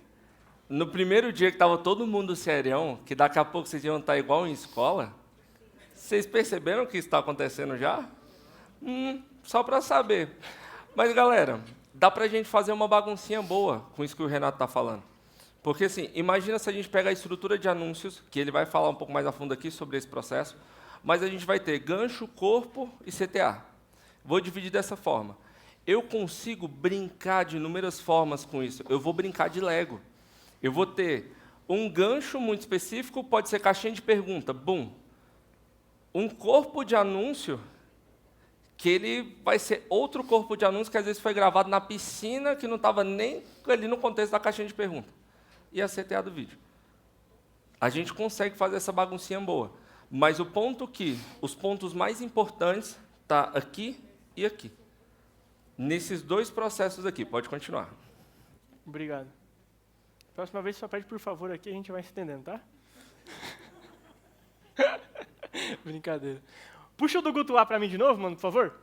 no primeiro dia que tava todo mundo serião, que daqui a pouco vocês iam estar igual em escola? Vocês perceberam o que está acontecendo já? Só pra saber. Mas, galera, dá pra gente fazer uma baguncinha boa com isso que o Renato tá falando. Porque, assim, imagina se a gente pega a estrutura de anúncios, que ele vai falar um pouco mais a fundo aqui sobre esse processo, mas a gente vai ter gancho, corpo e CTA. Vou dividir dessa forma. Eu consigo brincar de inúmeras formas com isso. Eu vou brincar de Lego. Eu vou ter um gancho muito específico, pode ser caixinha de pergunta, bum. Um corpo de anúncio, que ele vai ser outro corpo de anúncio que às vezes foi gravado na piscina, que não estava nem ali no contexto da caixinha de pergunta. E a CTA do vídeo. A gente consegue fazer essa baguncinha boa. Mas o ponto os pontos mais importantes tá aqui e aqui. Nesses dois processos aqui. Pode continuar. Obrigado. Próxima vez só pede por favor aqui, a gente vai se entendendo, tá? Brincadeira. Puxa o do Guto lá pra mim de novo, mano, por favor.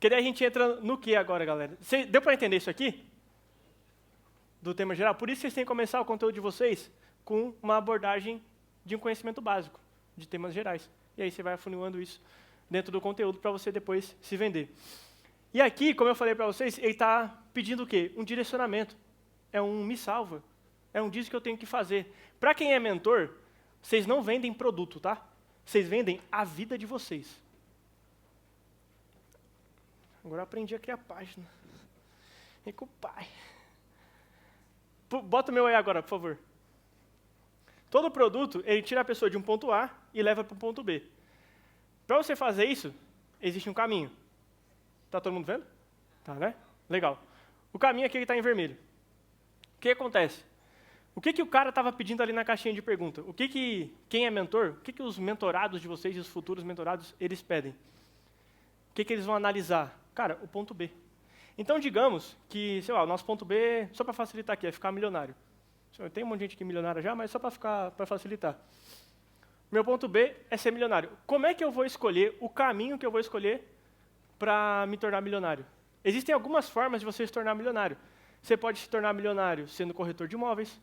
Que daí a gente entra no que agora, galera? Deu pra entender isso aqui? Do tema geral? Por isso vocês têm que começar o conteúdo de vocês com uma abordagem de um conhecimento básico, de temas gerais. E aí você vai afunilando isso dentro do conteúdo para você depois se vender. E aqui, como eu falei para vocês, ele está pedindo o quê? Um direcionamento. É um me salva. É um diz que eu tenho que fazer. Para quem é mentor, vocês não vendem produto, tá? Vocês vendem a vida de vocês. Agora eu aprendi a criar página. Vem com o pai. Bota o meu aí agora, por favor. Todo produto, ele tira a pessoa de um ponto A e leva para o ponto B. Para você fazer isso, existe um caminho. Tá todo mundo vendo? Tá, né? Legal. O caminho aqui está em vermelho. O que acontece? O que o cara estava pedindo ali na caixinha de pergunta? Quem é mentor, o que os mentorados de vocês e os futuros mentorados, eles pedem? O que eles vão analisar? Cara, o ponto B. Então, digamos que, sei lá, o nosso ponto B, só para facilitar aqui, é ficar milionário. Tem um monte de gente aqui milionária já, mas só para facilitar. Meu ponto B é ser milionário. Como é que eu vou escolher o caminho que eu vou escolher para me tornar milionário? Existem algumas formas de você se tornar milionário. Você pode se tornar milionário sendo corretor de imóveis.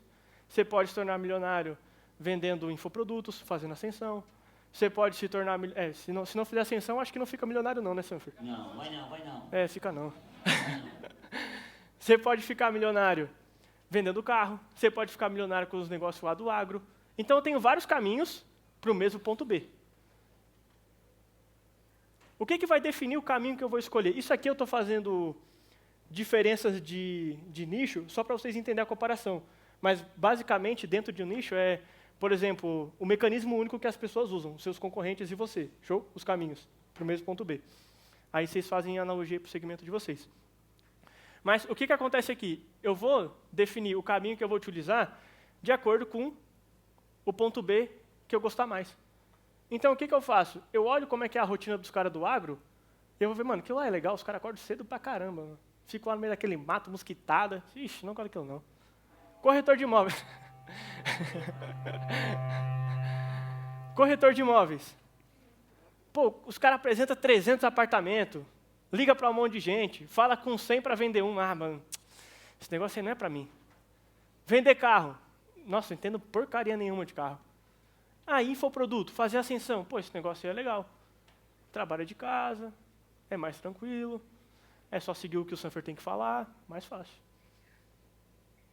Você pode se tornar milionário vendendo infoprodutos, fazendo ascensão. Você pode se tornar... se não fizer ascensão, acho que não fica milionário não, né, Sanfer? Não, vai não. Fica não. Você pode ficar milionário vendendo carro. Você pode ficar milionário com os negócios lá do agro. Então, eu tenho vários caminhos para o mesmo ponto B. O que vai definir o caminho que eu vou escolher? Isso aqui eu estou fazendo diferenças de nicho só para vocês entenderem a comparação. Mas, basicamente, dentro de um nicho por exemplo, o mecanismo único que as pessoas usam, seus concorrentes e você. Show? Os caminhos para o mesmo ponto B. Aí vocês fazem analogia para o segmento de vocês. Mas o que acontece aqui? Eu vou definir o caminho que eu vou utilizar de acordo com o ponto B que eu gostar mais. Então, o que eu faço? Eu olho como é que é a rotina dos caras do agro, e eu vou ver, mano, aquilo lá é legal, os caras acordam cedo pra caramba. Mano. Fico lá no meio daquele mato, mosquitada. Ixi, não quero aquilo não. Corretor de imóveis. Corretor de imóveis. Pô, os caras apresentam 300 apartamentos, liga para um monte de gente, fala com 100 para vender um. Ah, mano, esse negócio aí não é para mim. Vender carro. Nossa, não entendo porcaria nenhuma de carro. Infoproduto, fazer ascensão. Pô, esse negócio aí é legal. Trabalha de casa, é mais tranquilo, é só seguir o que o Sanfer tem que falar, mais fácil.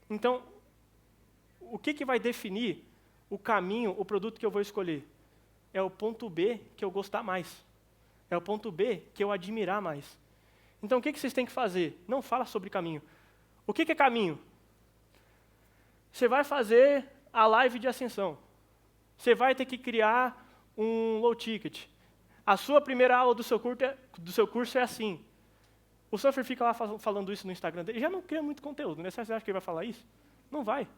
Então, o que vai definir o caminho, o produto que eu vou escolher? É o ponto B que eu gostar mais. É o ponto B que eu admirar mais. Então, o que vocês têm que fazer? Não fala sobre caminho. O que é caminho? Você vai fazer a live de ascensão. Você vai ter que criar um low ticket. A sua primeira aula do seu curso é assim. O Sanfer fica lá falando isso no Instagram dele. Já não cria muito conteúdo, né? Você acha que ele vai falar isso? Não vai.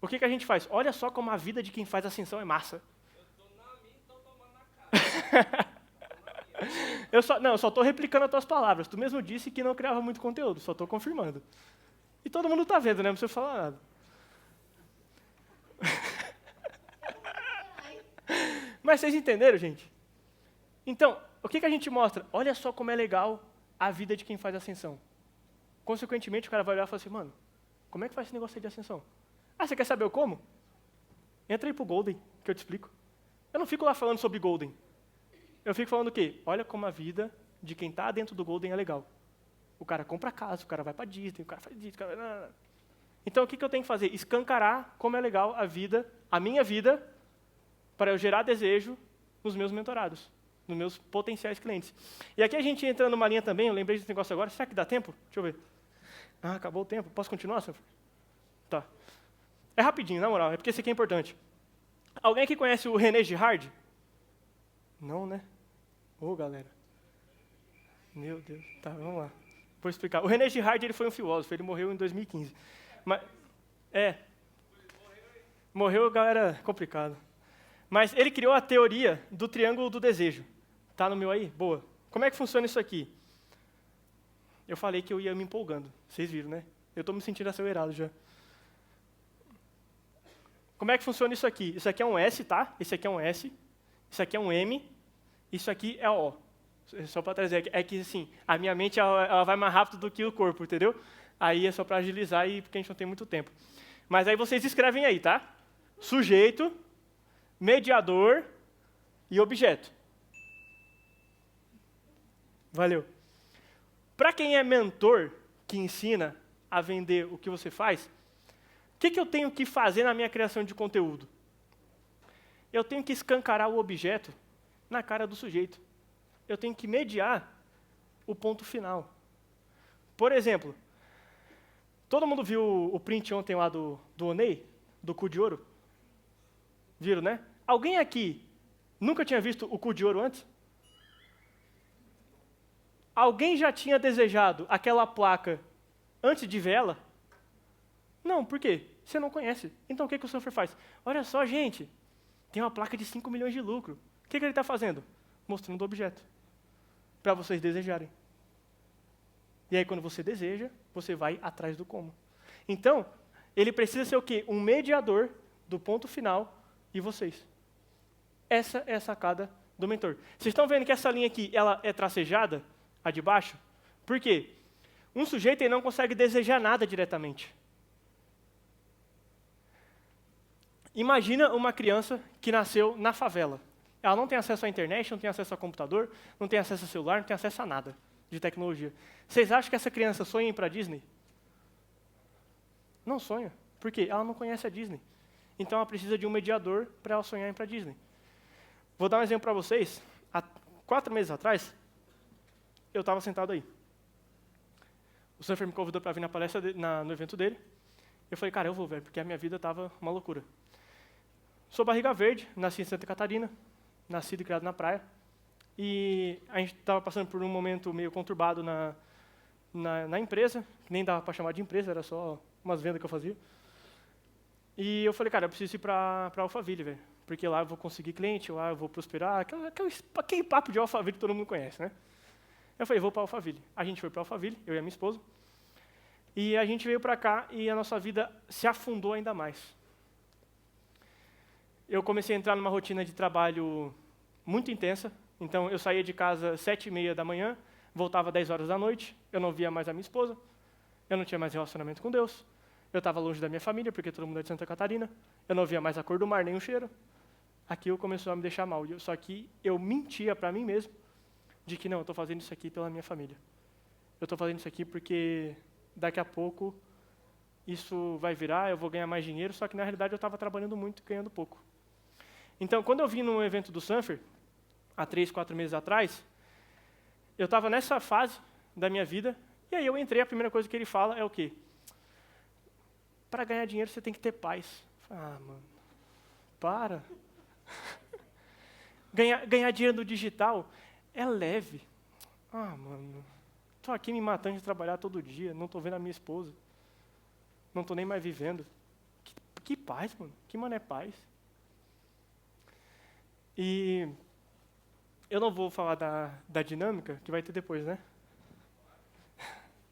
O que a gente faz? Olha só como a vida de quem faz ascensão é massa. Eu estou na minha, então tomando na cara. Eu só estou replicando as tuas palavras. Tu mesmo disse que não criava muito conteúdo, só estou confirmando. E todo mundo está vendo, né? Não precisa falar nada. Mas vocês entenderam, gente? Então, o que a gente mostra? Olha só como é legal a vida de quem faz ascensão. Consequentemente, o cara vai olhar e falar assim, mano, como é que faz esse negócio aí de ascensão? Você quer saber o como? Entra aí pro Golden, que eu te explico. Eu não fico lá falando sobre Golden. Eu fico falando o quê? Olha como a vida de quem está dentro do Golden é legal. O cara compra casa, o cara vai para Disney, o cara faz Disney, Então, o que eu tenho que fazer? Escancarar como é legal a minha vida, para eu gerar desejo nos meus mentorados, nos meus potenciais clientes. E aqui a gente entra numa linha também, eu lembrei desse negócio agora. Será que dá tempo? Deixa eu ver. Acabou o tempo. Posso continuar, Sanfer? Tá. É rapidinho, na moral, é porque esse aqui é importante. Alguém aqui conhece o René Girard? Não, né? Galera. Meu Deus. Tá, vamos lá. Vou explicar. O René Girard, ele foi um filósofo, ele morreu em 2015. Mas, morreu, galera, complicado. Mas ele criou a teoria do triângulo do desejo. Tá no meu aí? Boa. Como é que funciona isso aqui? Eu falei que eu ia me empolgando. Vocês viram, né? Eu estou me sentindo acelerado já. Como é que funciona isso aqui? Isso aqui é um S, tá? Esse aqui é um S. Isso aqui é um M. Isso aqui é O. Só para trazer. É que, assim, a minha mente ela vai mais rápido do que o corpo, entendeu? Aí é só para agilizar, porque a gente não tem muito tempo. Mas aí vocês escrevem aí, tá? Sujeito, mediador e objeto. Valeu. Para quem é mentor, que ensina a vender o que você faz, o que eu tenho que fazer na minha criação de conteúdo? Eu tenho que escancarar o objeto na cara do sujeito. Eu tenho que mediar o ponto final. Por exemplo, todo mundo viu o print ontem lá do Onei, do cu de ouro? Viram, né? Alguém aqui nunca tinha visto o cu de ouro antes? Alguém já tinha desejado aquela placa antes de ver ela? Não, por quê? Você não conhece. Então o que o Sanfer faz? Olha só, gente, tem uma placa de 5 milhões de lucro. O que ele está fazendo? Mostrando o objeto. Para vocês desejarem. E aí, quando você deseja, você vai atrás do como. Então, ele precisa ser o quê? Um mediador do ponto final e vocês. Essa é a sacada do mentor. Vocês estão vendo que essa linha aqui, ela é tracejada, a de baixo? Por quê? Um sujeito ele não consegue desejar nada diretamente. Imagina uma criança que nasceu na favela. Ela não tem acesso à internet, não tem acesso a computador, não tem acesso a celular, não tem acesso a nada de tecnologia. Vocês acham que essa criança sonha em ir para a Disney? Não sonha. Por quê? Ela não conhece a Disney. Então ela precisa de um mediador para ela sonhar em ir para a Disney. Vou dar um exemplo para vocês. Há 4 meses atrás, eu estava sentado aí. O Sanfer me convidou para vir na palestra, no evento dele. Eu falei, cara, eu vou, velho, porque a minha vida estava uma loucura. Sou barriga verde, nasci em Santa Catarina, nascido e criado na praia. E a gente estava passando por um momento meio conturbado na empresa, que nem dava para chamar de empresa, era só umas vendas que eu fazia. E eu falei, cara, eu preciso ir para Alphaville, velho, porque lá eu vou conseguir cliente, lá eu vou prosperar, aquele papo de Alphaville que todo mundo conhece, né? Eu falei, vou para Alphaville. A gente foi para Alphaville, eu e a minha esposa, e a gente veio para cá e a nossa vida se afundou ainda mais. Eu comecei a entrar numa rotina de trabalho muito intensa. Então, eu saía de casa às 7h30 da manhã, voltava às 10 horas da noite, eu não via mais a minha esposa, eu não tinha mais relacionamento com Deus, eu estava longe da minha família, porque todo mundo é de Santa Catarina, eu não via mais a cor do mar, nem o cheiro. Aquilo começou a me deixar mal. Só que eu mentia para mim mesmo de que, não, eu estou fazendo isso aqui pela minha família. Eu estou fazendo isso aqui porque daqui a pouco isso vai virar, eu vou ganhar mais dinheiro, só que na realidade eu estava trabalhando muito e ganhando pouco. Então, quando eu vim num evento do Sanfer, há 3, 4 meses atrás, eu estava nessa fase da minha vida, e aí eu entrei, a primeira coisa que ele fala é o quê? Para ganhar dinheiro você tem que ter paz. Ah, mano, para. Ganhar dinheiro no digital é leve. Ah, mano, estou aqui me matando de trabalhar todo dia, não estou vendo a minha esposa, não estou nem mais vivendo. Que paz, mano, que mano é paz? E eu não vou falar da dinâmica, que vai ter depois, né?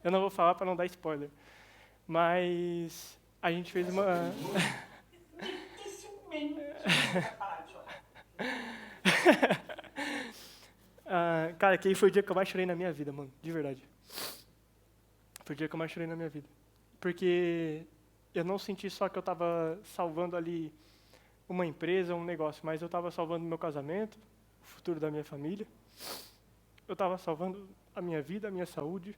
Eu não vou falar para não dar spoiler. Mas a gente fez uma... cara, aquele foi o dia que eu mais chorei na minha vida, mano. De verdade. Foi o dia que eu mais chorei na minha vida. Porque eu não senti só que eu estava salvando ali uma empresa, um negócio, mas eu estava salvando meu casamento, o futuro da minha família. Eu estava salvando a minha vida, a minha saúde,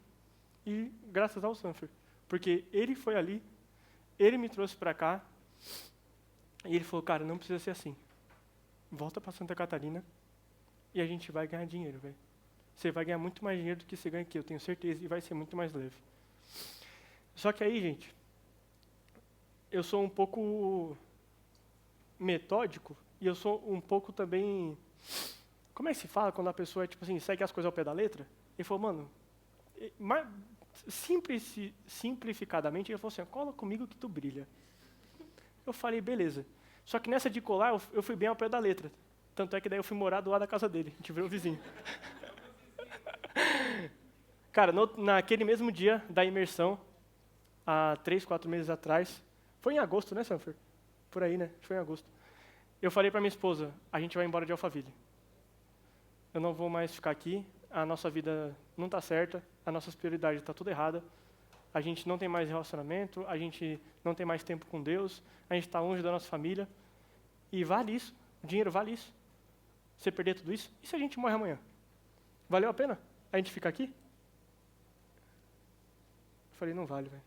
e graças ao Sanfer. Porque ele foi ali, ele me trouxe para cá, e ele falou, cara, não precisa ser assim. Volta para Santa Catarina e a gente vai ganhar dinheiro, velho. Você vai ganhar muito mais dinheiro do que você ganha aqui, eu tenho certeza, e vai ser muito mais leve. Só que aí, gente, eu sou um pouco metódico, e eu sou um pouco também... Como é que se fala quando a pessoa, tipo assim, segue as coisas ao pé da letra? Ele falou, mano, simplificadamente, ele falou assim, cola comigo que tu brilha. Eu falei, beleza. Só que nessa de colar, eu fui bem ao pé da letra. Tanto é que daí eu fui morar do lado da casa dele, a gente virou vizinho. Cara, naquele mesmo dia da imersão, há 3, 4 meses atrás, foi em agosto, né, Sanfer? Por aí, né? Foi em agosto. Eu falei para minha esposa, a gente vai embora de Alphaville. Eu não vou mais ficar aqui, a nossa vida não está certa, a nossa prioridade está tudo errada, a gente não tem mais relacionamento, a gente não tem mais tempo com Deus, a gente está longe da nossa família, e vale isso, o dinheiro vale isso. Você perder tudo isso, e se a gente morre amanhã? Valeu a pena a gente ficar aqui? Eu falei, não vale, velho.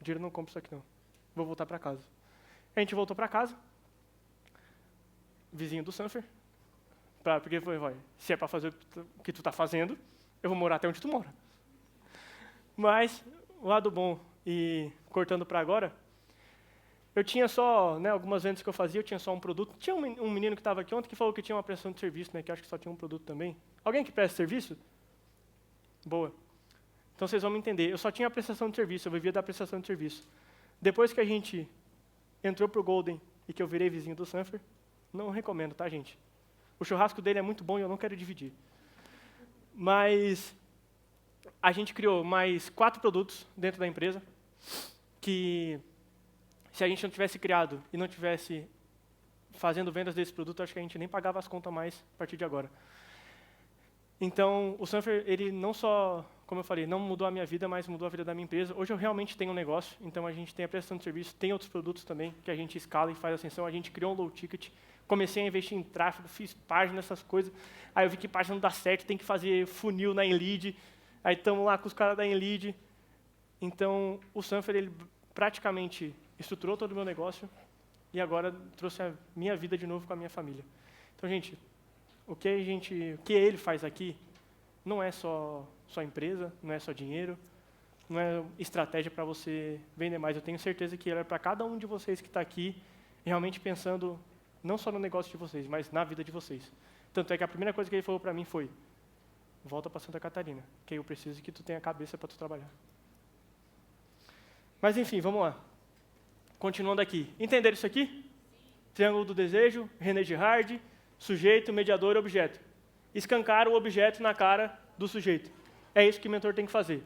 O dinheiro não compra isso aqui não. Vou voltar para casa. A gente voltou para casa, vizinho do Sanfer, porque vai, se é para fazer o que tu está fazendo, eu vou morar até onde tu mora. Mas, o lado bom, e cortando para agora, eu tinha só, né, algumas vendas que eu fazia, eu tinha só um produto. Tinha um menino que estava aqui ontem que falou que tinha uma prestação de serviço, né, que acho que só tinha um produto também. Alguém que presta serviço? Boa. Então vocês vão me entender. Eu só tinha a prestação de serviço, eu vivia da prestação de serviço. Depois que a gente entrou pro Golden e que eu virei vizinho do Sanfer, não recomendo, tá, gente? O churrasco dele é muito bom e eu não quero dividir. Mas a gente criou mais 4 produtos dentro da empresa que, se a gente não tivesse criado e não tivesse fazendo vendas desse produto, acho que a gente nem pagava as contas mais a partir de agora. Então, o Sanfer, ele não só, como eu falei, não mudou a minha vida, mas mudou a vida da minha empresa. Hoje eu realmente tenho um negócio, então a gente tem a prestação de serviço, tem outros produtos também que a gente escala e faz ascensão. A gente criou um low ticket, comecei a investir em tráfego, fiz página, essas coisas. Aí eu vi que página não dá certo, tem que fazer funil na Enlead. Aí estamos lá com os caras da Enlead. Então, o Sanfer, ele praticamente estruturou todo o meu negócio e agora trouxe a minha vida de novo com a minha família. Então, gente, o que ele faz aqui não é só empresa, não é só dinheiro, não é estratégia para você vender mais. Eu tenho certeza que ele é para cada um de vocês que está aqui, realmente pensando não só no negócio de vocês, mas na vida de vocês. Tanto é que a primeira coisa que ele falou para mim foi: volta para Santa Catarina, que eu preciso que tu tenha cabeça para tu trabalhar. Mas enfim, vamos lá. Continuando aqui. Entenderam isso aqui? Triângulo do desejo, René Girard, sujeito, mediador e objeto. Escancar o objeto na cara do sujeito. É isso que o mentor tem que fazer.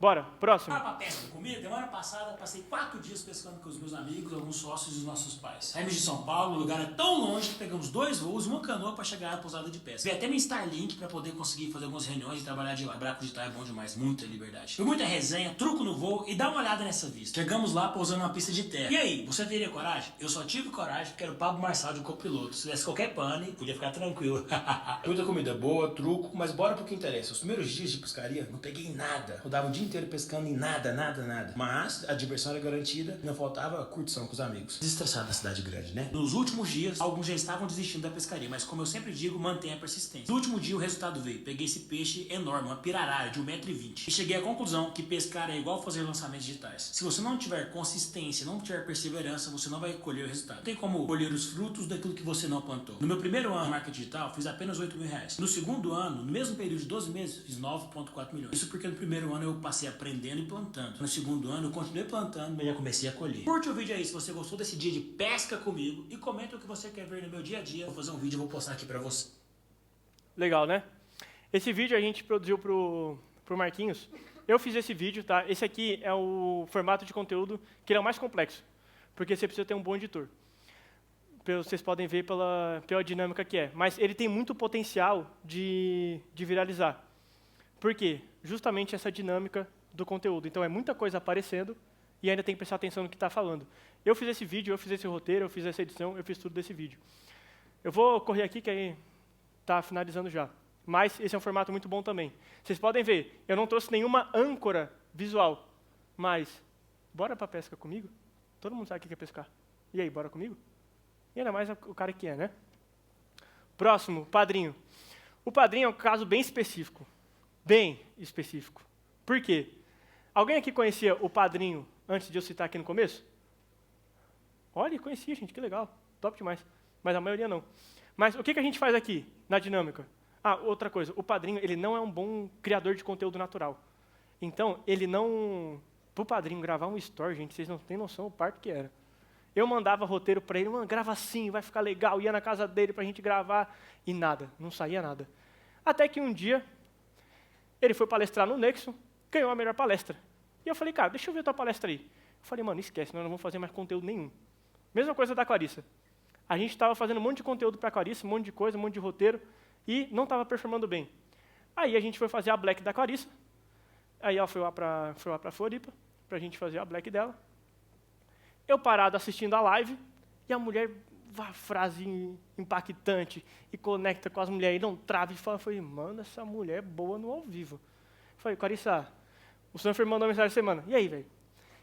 Bora, próximo. Para pesca comigo, semana passada passei 4 dias pescando com os meus amigos, alguns sócios e os nossos pais. Saímos de São Paulo, o lugar é tão longe que pegamos 2 voos e uma canoa para chegar à pousada de pesca. Vi até minha Starlink para poder conseguir fazer algumas reuniões e trabalhar de lá. Braco de Itaú é bom demais, muita liberdade. Foi muita resenha, truco no voo e dá uma olhada nessa vista. Chegamos lá pousando numa pista de terra. E aí, você teria coragem? Eu só tive coragem porque era o Pablo Marçal de copiloto. Se tivesse qualquer pane, podia ficar tranquilo. Muita comida boa, truco, mas bora pro que interessa. Os primeiros dias de pescaria, não peguei nada. Rodava o dia inteiro pescando em nada. Mas a diversão era garantida e não faltava a curtição com os amigos. Desestressado da cidade grande, né? Nos últimos dias, alguns já estavam desistindo da pescaria, mas como eu sempre digo, mantenha a persistência. No último dia, o resultado veio. Peguei esse peixe enorme, uma pirarara de 1,20 m. E cheguei à conclusão que pescar é igual fazer lançamentos digitais. Se você não tiver consistência, não tiver perseverança, você não vai colher o resultado. Não tem como colher os frutos daquilo que você não plantou. No meu primeiro ano de marca digital, fiz apenas R$8.000. No segundo ano, no mesmo período de 12 meses, fiz 9,4 milhões. Isso porque no primeiro ano eu passei aprendendo e plantando. No segundo ano eu continuei plantando, mas já comecei a colher. Curte o vídeo aí se você gostou desse dia de pesca comigo e comenta o que você quer ver no meu dia a dia. Vou fazer um vídeo e vou postar aqui pra você. Legal, né? Esse vídeo a gente produziu pro Marquinhos. Eu fiz esse vídeo, tá? Esse aqui é o formato de conteúdo que ele é o mais complexo, porque você precisa ter um bom editor. Vocês podem ver pela dinâmica que é. Mas ele tem muito potencial de viralizar. Por quê? Justamente essa dinâmica do conteúdo. Então, é muita coisa aparecendo e ainda tem que prestar atenção no que está falando. Eu fiz esse vídeo, eu fiz esse roteiro, eu fiz essa edição, eu fiz tudo desse vídeo. Eu vou correr aqui, que aí está finalizando já. Mas esse é um formato muito bom também. Vocês podem ver, eu não trouxe nenhuma âncora visual, mas bora para pesca comigo? Todo mundo sabe o que é pescar. E aí, bora comigo? E ainda mais o cara que é, né? Próximo, padrinho. O padrinho é um caso bem específico. Bem específico. Por quê? Alguém aqui conhecia o padrinho antes de eu citar aqui no começo? Olha, conhecia, gente, que legal. Top demais. Mas a maioria não. Mas o que a gente faz aqui, na dinâmica? Ah, outra coisa. O padrinho, ele não é um bom criador de conteúdo natural. Então, ele não... Para o padrinho gravar um story, gente, vocês não têm noção do parto que era. Eu mandava roteiro para ele, mano, grava assim, vai ficar legal. Ia na casa dele para a gente gravar. E nada, não saía nada. Até que um dia, ele foi palestrar no Nexo, ganhou a melhor palestra. E eu falei, cara, deixa eu ver a tua palestra aí. Eu falei, mano, esquece, nós não vamos fazer mais conteúdo nenhum. Mesma coisa da Clarissa. A gente estava fazendo um monte de conteúdo para a Clarissa, um monte de coisa, um monte de roteiro, e não estava performando bem. Aí a gente foi fazer a Black da Clarissa. Aí ela foi lá para Floripa, para a gente fazer a Black dela. Eu parado assistindo a live, e a mulher, uma frase impactante, e conecta com as mulheres, e não trava, e fala, mano, essa mulher é boa no ao vivo. Eu falei, Clarissa, o Sanfer mandou uma mensagem essa semana. E aí, velho?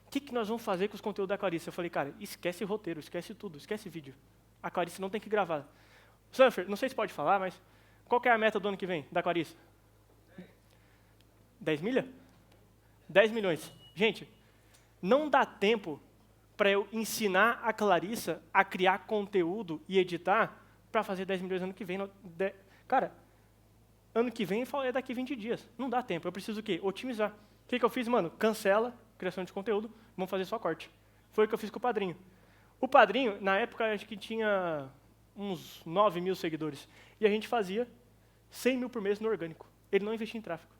O que nós vamos fazer com os conteúdos da Clarissa? Eu falei, cara, esquece roteiro, esquece tudo, esquece vídeo. A Clarissa não tem que gravar. Sanfer, não sei se pode falar, mas qual que é a meta do ano que vem da Clarissa? 10 milha? 10 milhões. Gente, não dá tempo para eu ensinar a Clarissa a criar conteúdo e editar para fazer 10 milhões ano que vem. Cara, ano que vem é daqui 20 dias. Não dá tempo. Eu preciso o quê? Otimizar. O que eu fiz, mano? Cancela criação de conteúdo, vamos fazer só corte. Foi o que eu fiz com o Padrinho. O Padrinho, na época, acho que tinha uns 9 mil seguidores. E a gente fazia 100 mil por mês no orgânico. Ele não investia em tráfego.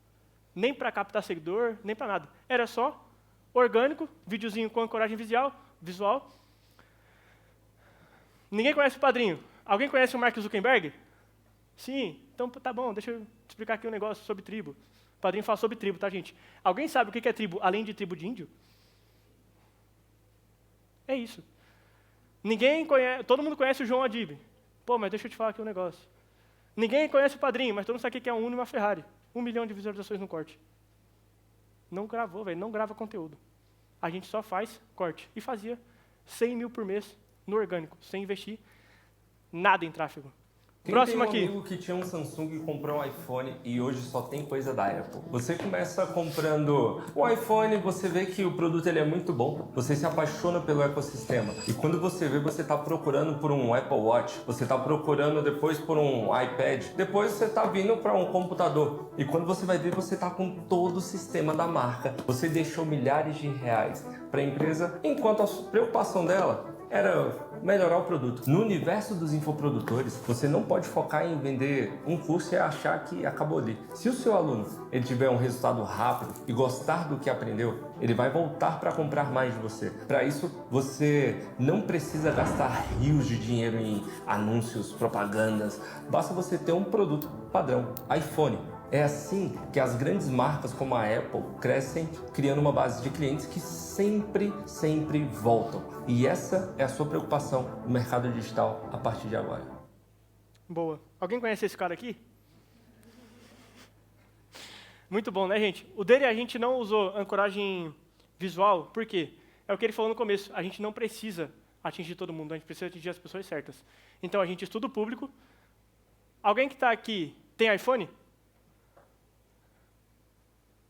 Nem para captar seguidor, nem para nada. Era só orgânico, videozinho com ancoragem visual. Ninguém conhece o padrinho. Alguém conhece o Mark Zuckerberg? Sim. Então, tá bom, deixa eu te explicar aqui um negócio sobre tribo. O padrinho fala sobre tribo, tá, gente? Alguém sabe o que é tribo, além de tribo de índio? É isso. Ninguém conhece, todo mundo conhece o João Adib. Pô, mas deixa eu te falar aqui um negócio. Ninguém conhece o padrinho, mas todo mundo sabe o que é um Uno e uma Ferrari. 1 milhão de visualizações no corte. Não gravou, velho, não grava conteúdo. A gente só faz corte. E fazia 100 mil por mês no orgânico, sem investir nada em tráfego. Próximo aqui. Tem um amigo que tinha um Samsung e comprou um iPhone e hoje só tem coisa da Apple. Você começa comprando o iPhone, você vê que o produto ele é muito bom, você se apaixona pelo ecossistema. E quando você vê, você está procurando por um Apple Watch, você está procurando depois por um iPad, depois você está vindo para um computador. E quando você vai ver, você está com todo o sistema da marca. Você deixou milhares de reais para a empresa, enquanto a preocupação dela era melhorar o produto. No universo dos infoprodutores, você não pode focar em vender um curso e achar que acabou ali. Se o seu aluno ele tiver um resultado rápido e gostar do que aprendeu, ele vai voltar para comprar mais de você. Para isso, você não precisa gastar rios de dinheiro em anúncios, propagandas. Basta você ter um produto padrão, iPhone. É assim que as grandes marcas como a Apple crescem, criando uma base de clientes que sempre voltam. E essa é a sua preocupação no mercado digital a partir de agora. Boa. Alguém conhece esse cara aqui? Muito bom, né, gente? O dele a gente não usou ancoragem visual, por quê? É o que ele falou no começo, a gente não precisa atingir todo mundo, a gente precisa atingir as pessoas certas. Então a gente estuda o público. Alguém que está aqui tem iPhone?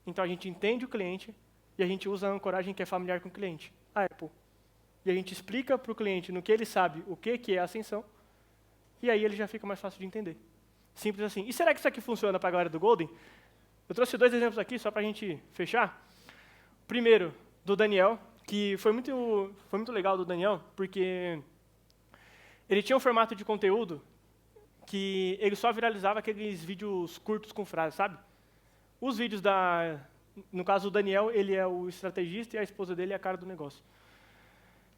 Então a gente entende o cliente e a gente usa a ancoragem que é familiar com o cliente, a Apple. E a gente explica para o cliente no que ele sabe o que é a ascensão, e aí ele já fica mais fácil de entender. Simples assim. E será que isso aqui funciona para a galera do Golden? Eu trouxe 2 exemplos aqui só para a gente fechar. Primeiro, do Daniel, que foi muito legal do Daniel, porque ele tinha um formato de conteúdo que ele só viralizava aqueles vídeos curtos com frases, sabe? Os vídeos no caso, o Daniel, ele é o estrategista e a esposa dele é a cara do negócio.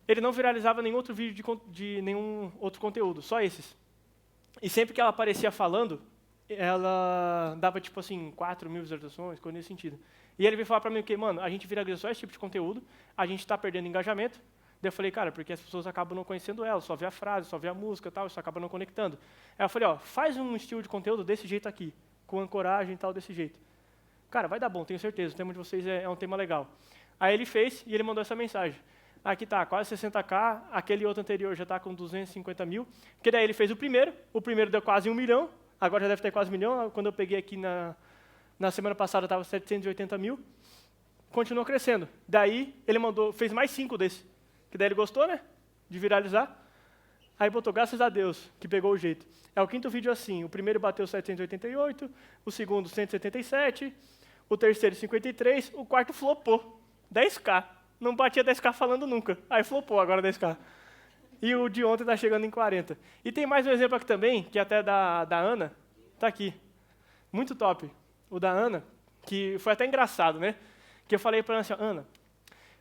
Ele não viralizava nenhum outro vídeo de nenhum outro conteúdo, só esses. E sempre que ela aparecia falando, ela dava, tipo assim, 4 mil visualizações, coisa nesse sentido. E ele veio falar pra mim que, mano, a gente viralizou só esse tipo de conteúdo, a gente está perdendo engajamento. Daí eu falei, cara, porque as pessoas acabam não conhecendo ela, só vê a frase, só vê a música e tal, isso acaba não conectando. Aí eu falei, ó, faz um estilo de conteúdo desse jeito aqui, com ancoragem e tal, desse jeito. Cara, vai dar bom, tenho certeza, o tema de vocês é um tema legal. Aí ele fez e ele mandou essa mensagem. Aqui tá, quase 60k, aquele outro anterior já está com 250 mil, porque daí ele fez o primeiro deu quase 1 milhão, agora já deve ter quase 1 milhão, quando eu peguei aqui na semana passada estava 780 mil, continuou crescendo. Daí ele fez mais 5 desse, que daí ele gostou, né, de viralizar, aí botou, graças a Deus, que pegou o jeito. É o 5º vídeo assim, o primeiro bateu 788, o segundo 177, o terceiro 53, o quarto flopou, 10k. Não batia 10k falando nunca. Aí flopou agora 10k. E o de ontem está chegando em 40. E tem mais um exemplo aqui também, que é até da Ana. Está aqui. Muito top. O da Ana, que foi até engraçado, né? Que eu falei para ela assim, Ana,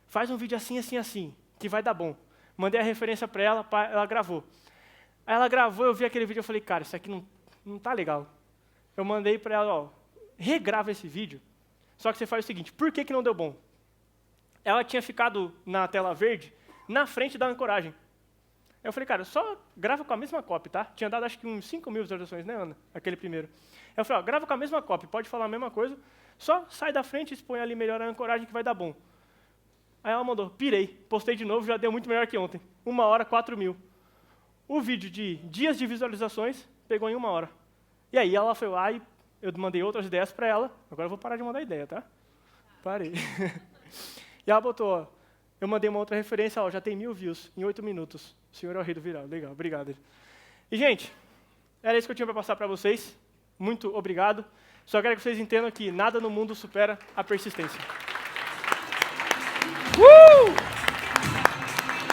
faz um vídeo assim, assim, assim, que vai dar bom. Mandei a referência para ela, ela gravou. Aí ela gravou, eu vi aquele vídeo, eu falei, cara, isso aqui não tá legal. Eu mandei para ela, ó, regrava esse vídeo, só que você faz o seguinte, por que não deu bom? Ela tinha ficado na tela verde, na frente da ancoragem. Eu falei, cara, só grava com a mesma copy, tá? Tinha dado acho que uns 5 mil visualizações, né, Ana? Aquele primeiro. Eu falei, ó, grava com a mesma copy, pode falar a mesma coisa, só sai da frente e expõe ali melhor a ancoragem que vai dar bom. Aí ela mandou, pirei, postei de novo, já deu muito melhor que ontem. 1 hora, 4 mil. O vídeo de dias de visualizações pegou em 1 hora. E aí ela foi lá e eu mandei outras ideias para ela. Agora eu vou parar de mandar ideia, tá? Parei. E ela botou, ó, eu mandei uma outra referência, ó, já tem 1000 views em 8 minutos. O senhor é o rei do viral. Legal, obrigado. E, gente, era isso que eu tinha para passar para vocês. Muito obrigado. Só quero que vocês entendam que nada no mundo supera a persistência.